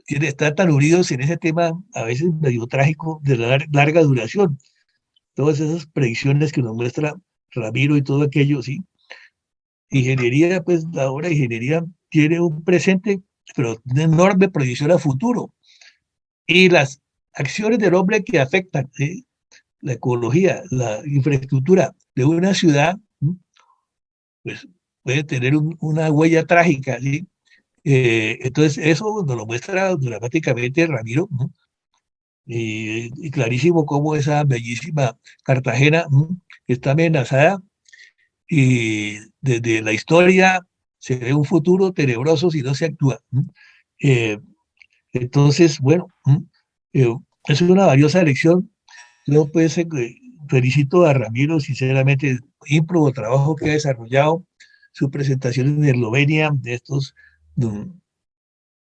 están tan unidos en ese tema, a veces medio trágico, de la larga duración. Todas esas predicciones que nos muestra Ramiro y todo aquello, ¿sí? Ingeniería, pues ahora ingeniería tiene un presente, pero una enorme proyección a futuro. Y las acciones del hombre que afectan, ¿sí? La ecología, la infraestructura de una ciudad, pues puede tener una huella trágica, ¿sí? Entonces, eso nos lo muestra dramáticamente Ramiro, ¿no? Y clarísimo cómo esa bellísima Cartagena está amenazada y desde la historia se ve un futuro tenebroso si no se actúa. Eh, entonces, bueno, eh, es una valiosa elección. Yo pues felicito a Ramiro, sinceramente, ímprobo trabajo que ha desarrollado, su presentación en Eslovenia de estos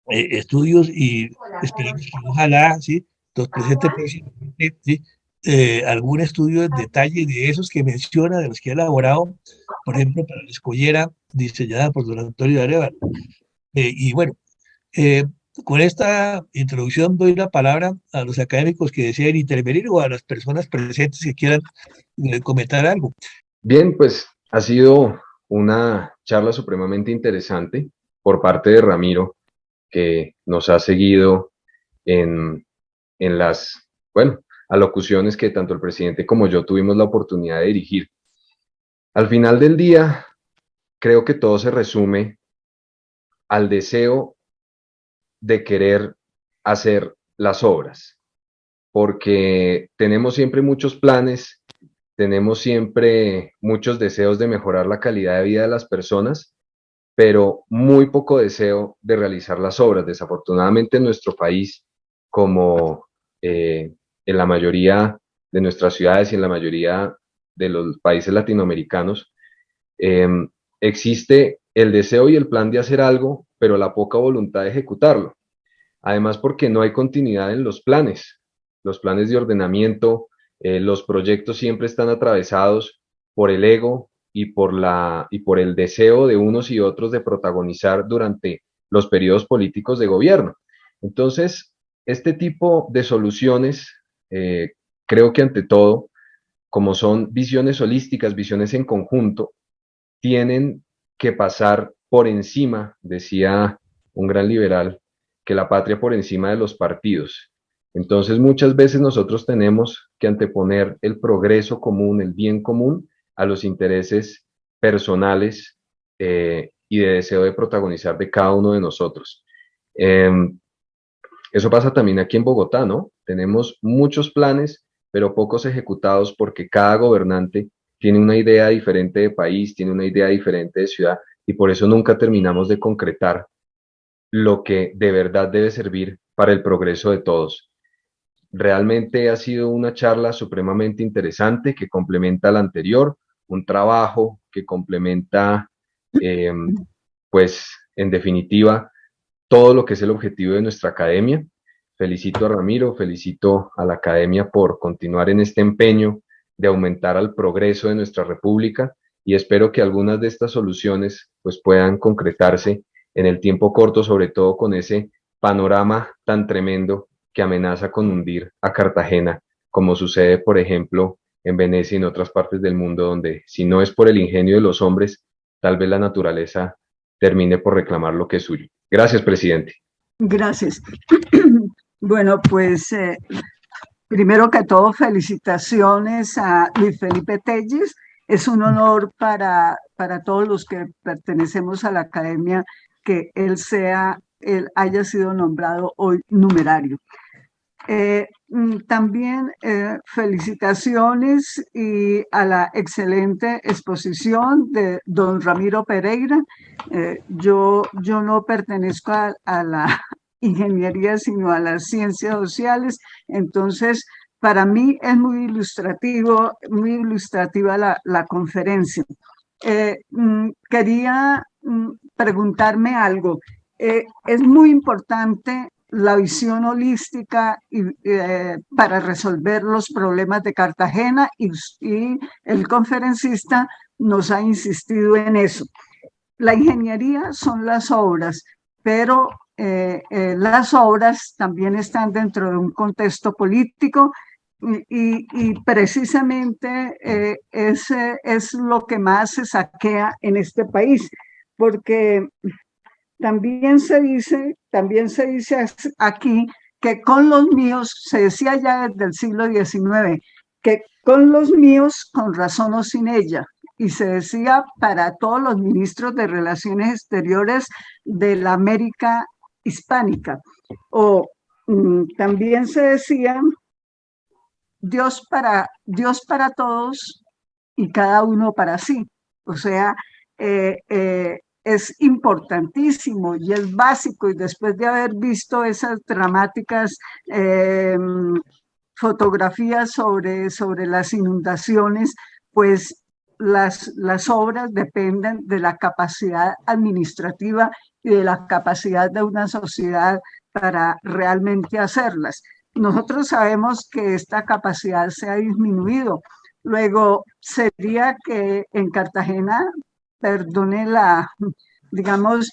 estudios y esperemos que ojalá, ¿sí? Nos presente próximamente, ¿sí? Algún estudio en detalle de esos que menciona, de los que ha elaborado, por ejemplo, para la escollera diseñada por don Antonio de Arévalo. Y bueno, eh, con esta introducción doy la palabra a los académicos que deseen intervenir o a las personas presentes que quieran comentar algo. Bien, pues ha sido una charla supremamente interesante por parte de Ramiro, que nos ha seguido en las, bueno, alocuciones que tanto el presidente como yo tuvimos la oportunidad de dirigir. Al final del día, creo que todo se resume al deseo de querer hacer las obras, porque tenemos siempre muchos planes, tenemos siempre muchos deseos de mejorar la calidad de vida de las personas, pero muy poco deseo de realizar las obras. Desafortunadamente en nuestro país, como en la mayoría de nuestras ciudades y en la mayoría de los países latinoamericanos, eh, existe el deseo y el plan de hacer algo, pero la poca voluntad de ejecutarlo. Además, porque no hay continuidad en los planes de ordenamiento, los proyectos siempre están atravesados por el ego y por el deseo de unos y otros de protagonizar durante los periodos políticos de gobierno. Entonces, este tipo de soluciones, creo que ante todo, como son visiones holísticas, visiones en conjunto, tienen que pasar por encima, decía un gran liberal, que la patria por encima de los partidos. Entonces muchas veces nosotros tenemos que anteponer el progreso común, el bien común, a los intereses personales y de deseo de protagonizar de cada uno de nosotros. Eh, Eso pasa también aquí en Bogotá, ¿no? Tenemos muchos planes, pero pocos ejecutados porque cada gobernante tiene una idea diferente de país, tiene una idea diferente de ciudad y por eso nunca terminamos de concretar lo que de verdad debe servir para el progreso de todos. Realmente ha sido una charla supremamente interesante que complementa la anterior, un trabajo que complementa, eh, pues, en definitiva, todo lo que es el objetivo de nuestra academia. Felicito a Ramiro, felicito a la academia por continuar en este empeño de aumentar al progreso de nuestra república y espero que algunas de estas soluciones pues puedan concretarse en el tiempo corto, sobre todo con ese panorama tan tremendo que amenaza con hundir a Cartagena, como sucede, por ejemplo, en Venecia y en otras partes del mundo, donde si no es por el ingenio de los hombres, tal vez la naturaleza termine por reclamar lo que es suyo. Gracias, presidente. Gracias. Bueno, pues primero que todo, felicitaciones a Luis Felipe Telles. Es un honor para todos los que pertenecemos a la academia que él haya sido nombrado hoy numerario. También felicitaciones y a la excelente exposición de don Ramiro Pereira. Yo no pertenezco a la ingeniería, sino a las ciencias sociales, entonces para mí es muy ilustrativa la conferencia. Quería preguntarme algo. Es muy importante la visión holística para resolver los problemas de Cartagena y el conferencista nos ha insistido en eso. La ingeniería son las obras, pero las obras también están dentro de un contexto político y precisamente es lo que más se saquea en este país, porque también se dice aquí que con los míos, se decía ya desde el siglo XIX, que con los míos, con razón o sin ella, y se decía para todos los ministros de Relaciones Exteriores de la América hispánica, o también se decía Dios para todos y cada uno para sí, o sea, es importantísimo y es básico, y después de haber visto esas dramáticas fotografías sobre las inundaciones, pues las obras dependen de la capacidad administrativa y de la capacidad de una sociedad para realmente hacerlas. Nosotros sabemos que esta capacidad se ha disminuido. Luego, sería que en Cartagena, perdone digamos,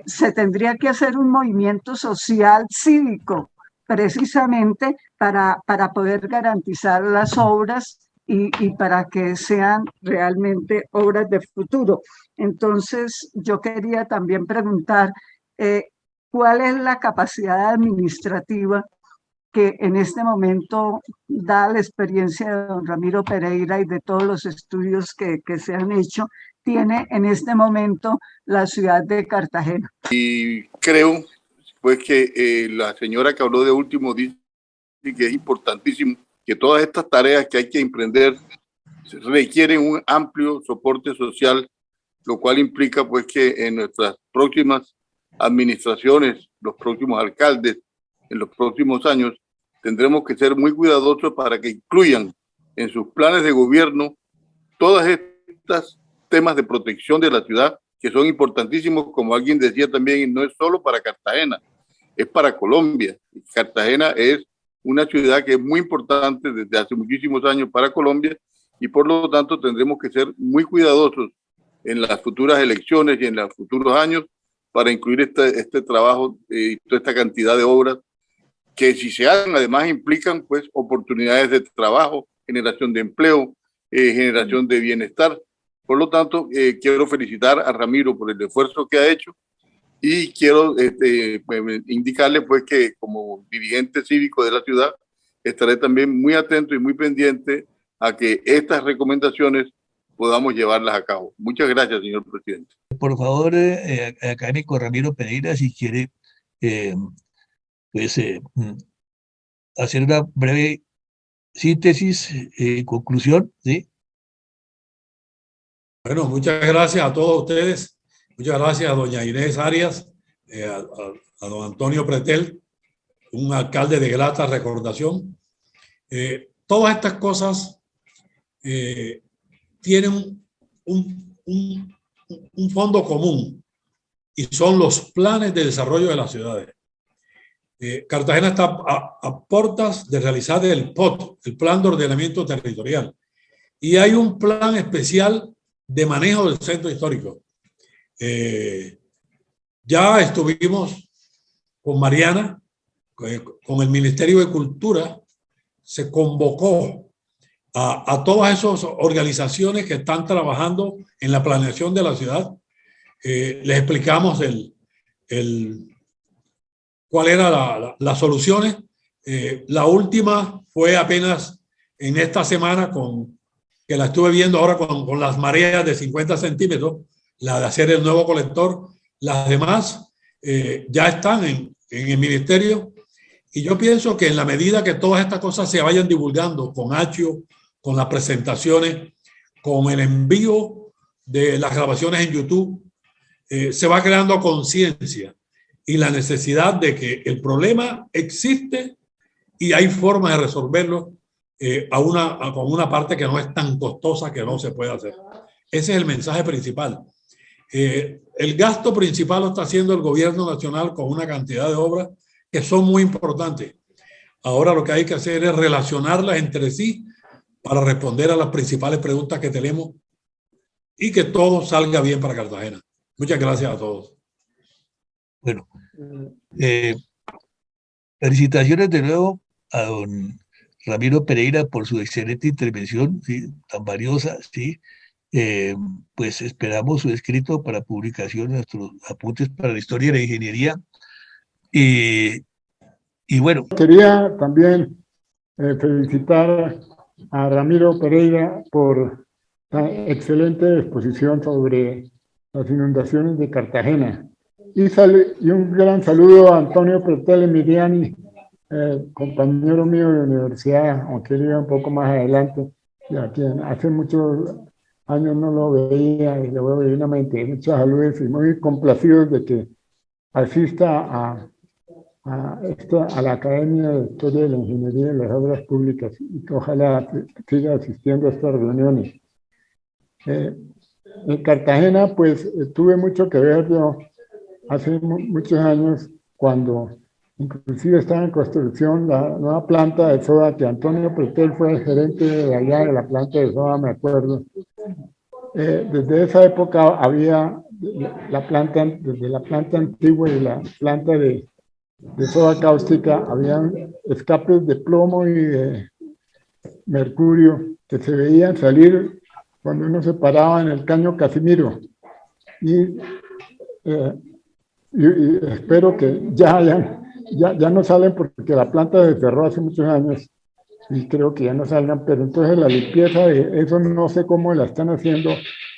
se tendría que hacer un movimiento social cívico precisamente para poder garantizar las obras y para que sean realmente obras de futuro. Entonces, yo quería también preguntar, ¿cuál es la capacidad administrativa que en este momento, dada la experiencia de don Ramiro Pereira y de todos los estudios que se han hecho, tiene en este momento la ciudad de Cartagena? Y creo pues que la señora que habló de último dice que es importantísimo que todas estas tareas que hay que emprender requieren un amplio soporte social, lo cual implica pues que en nuestras próximas administraciones, los próximos alcaldes, en los próximos años, tendremos que ser muy cuidadosos para que incluyan en sus planes de gobierno todas estas temas de protección de la ciudad, que son importantísimos, como alguien decía también, y no es solo para Cartagena, es para Colombia. Cartagena es una ciudad que es muy importante desde hace muchísimos años para Colombia, y por lo tanto tendremos que ser muy cuidadosos en las futuras elecciones y en los futuros años para incluir este trabajo y toda esta cantidad de obras que, si se hacen, además implican pues oportunidades de trabajo, generación de empleo, generación de bienestar. Por lo tanto, quiero felicitar a Ramiro por el esfuerzo que ha hecho y quiero indicarle pues que como dirigente cívico de la ciudad estaré también muy atento y muy pendiente a que estas recomendaciones podamos llevarlas a cabo. Muchas gracias, señor presidente. Por favor, académico Ramiro Pereira, si quiere pues, hacer una breve síntesis, conclusión, ¿sí? Bueno, muchas gracias a todos ustedes. Muchas gracias a doña Inés Arias, a don Antonio Pretel, un alcalde de grata recordación. Todas estas cosas tienen un fondo común y son los planes de desarrollo de las ciudades. Cartagena está a puertas de realizar el POT, el Plan de Ordenamiento Territorial, y hay un plan especial de manejo del centro histórico. Ya estuvimos con Mariana, con el Ministerio de Cultura, se convocó a todas esas organizaciones que están trabajando en la planeación de la ciudad. Les explicamos cuál eran las soluciones. La última fue apenas en esta semana, que la estuve viendo ahora con las mareas de 50 centímetros, la de hacer el nuevo colector. Las demás ya están en el ministerio, y yo pienso que en la medida que todas estas cosas se vayan divulgando con Achio, con las presentaciones, con el envío de las grabaciones en YouTube, se va creando conciencia y la necesidad de que el problema existe y hay formas de resolverlo con una parte que no es tan costosa, que no se puede hacer. Ese es el mensaje principal. El gasto principal lo está haciendo el gobierno nacional con una cantidad de obras que son muy importantes. Ahora lo que hay que hacer es relacionarlas entre sí para responder a las principales preguntas que tenemos y que todo salga bien para Cartagena. Muchas gracias a todos. Bueno, felicitaciones de nuevo a don Ramiro Pereira por su excelente intervención, ¿sí? Tan valiosa, ¿sí? Pues esperamos su escrito para publicación, nuestros apuntes para la historia de la ingeniería. Y bueno. Quería también felicitar a Ramiro Pereira por la excelente exposición sobre las inundaciones de Cartagena. Y un gran saludo a Antonio Pretel Emiliani, compañero mío de universidad, aunque él iba un poco más adelante, a quien hace muchos años no lo veía y lo veo divinamente. Muchas saludos y muy complacidos de que asista a la Academia de Historia de la Ingeniería y las Obras Públicas, y que ojalá siga asistiendo a estas reuniones. En Cartagena, pues tuve mucho que ver yo hace muchos años, cuando inclusive estaba en construcción la nueva planta de soda, que Antonio Pretel fue el gerente de allá de la planta de soda, me acuerdo. Desde esa época había desde la planta antigua y la planta de soda cáustica, habían escapes de plomo y de mercurio que se veían salir cuando uno se paraba en el caño Casimiro. Y espero que ya hayan ya no salen porque la planta se cerró hace muchos años y creo que ya no salgan, pero entonces la limpieza de eso no sé cómo la están haciendo,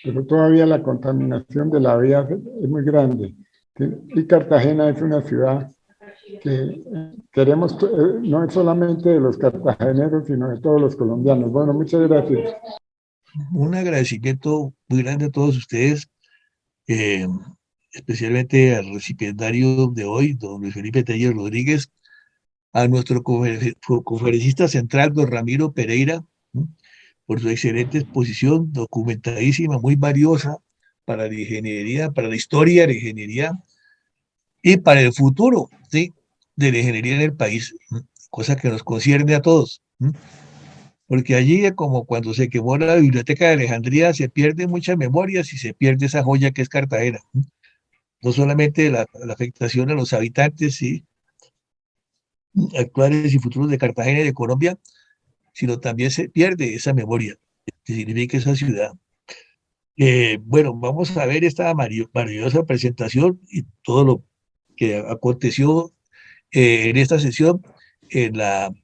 pero todavía la contaminación de la vía es muy grande. Y Cartagena es una ciudad que queremos, no es solamente de los cartageneros, sino de todos los colombianos. Bueno, muchas gracias. Un agradecimiento muy grande a todos ustedes, eh, especialmente al recipiendario de hoy, don Luis Felipe Telles Rodríguez, a nuestro conferencista central, don Ramiro Pereira, por su excelente exposición, documentadísima, muy valiosa para la ingeniería, para la historia de la ingeniería y para el futuro, ¿sí?, de la ingeniería en el país, cosa que nos concierne a todos. Porque allí, como cuando se quemó la biblioteca de Alejandría, se pierden muchas memorias y se pierde esa joya que es Cartagena. No solamente la afectación a los habitantes, ¿sí?, actuales y futuros de Cartagena y de Colombia, sino también se pierde esa memoria que significa esa ciudad. Bueno, vamos a ver esta maravillosa presentación y todo lo que aconteció en esta sesión en la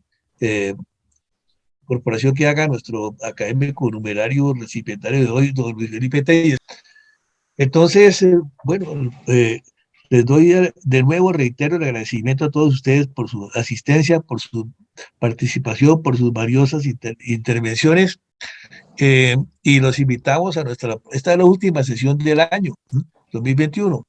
corporación que haga nuestro académico numerario recipientario de hoy, don Luis Felipe Telles. Entonces, bueno, les doy de nuevo, reitero el agradecimiento a todos ustedes por su asistencia, por su participación, por sus valiosas intervenciones, y los invitamos a esta es la última sesión del año 2021.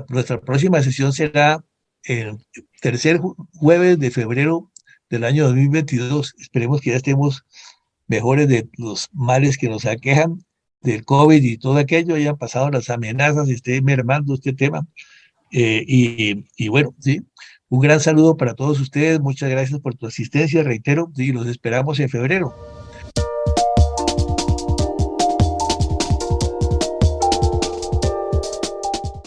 Nuestra próxima sesión será el tercer jueves de febrero del año 2022. Esperemos que ya estemos mejores de los males que nos aquejan, del COVID y todo aquello, hayan pasado las amenazas, esté mermando este tema. Y bueno, sí, un gran saludo para todos ustedes. Muchas gracias por tu asistencia, reitero, y los esperamos en febrero.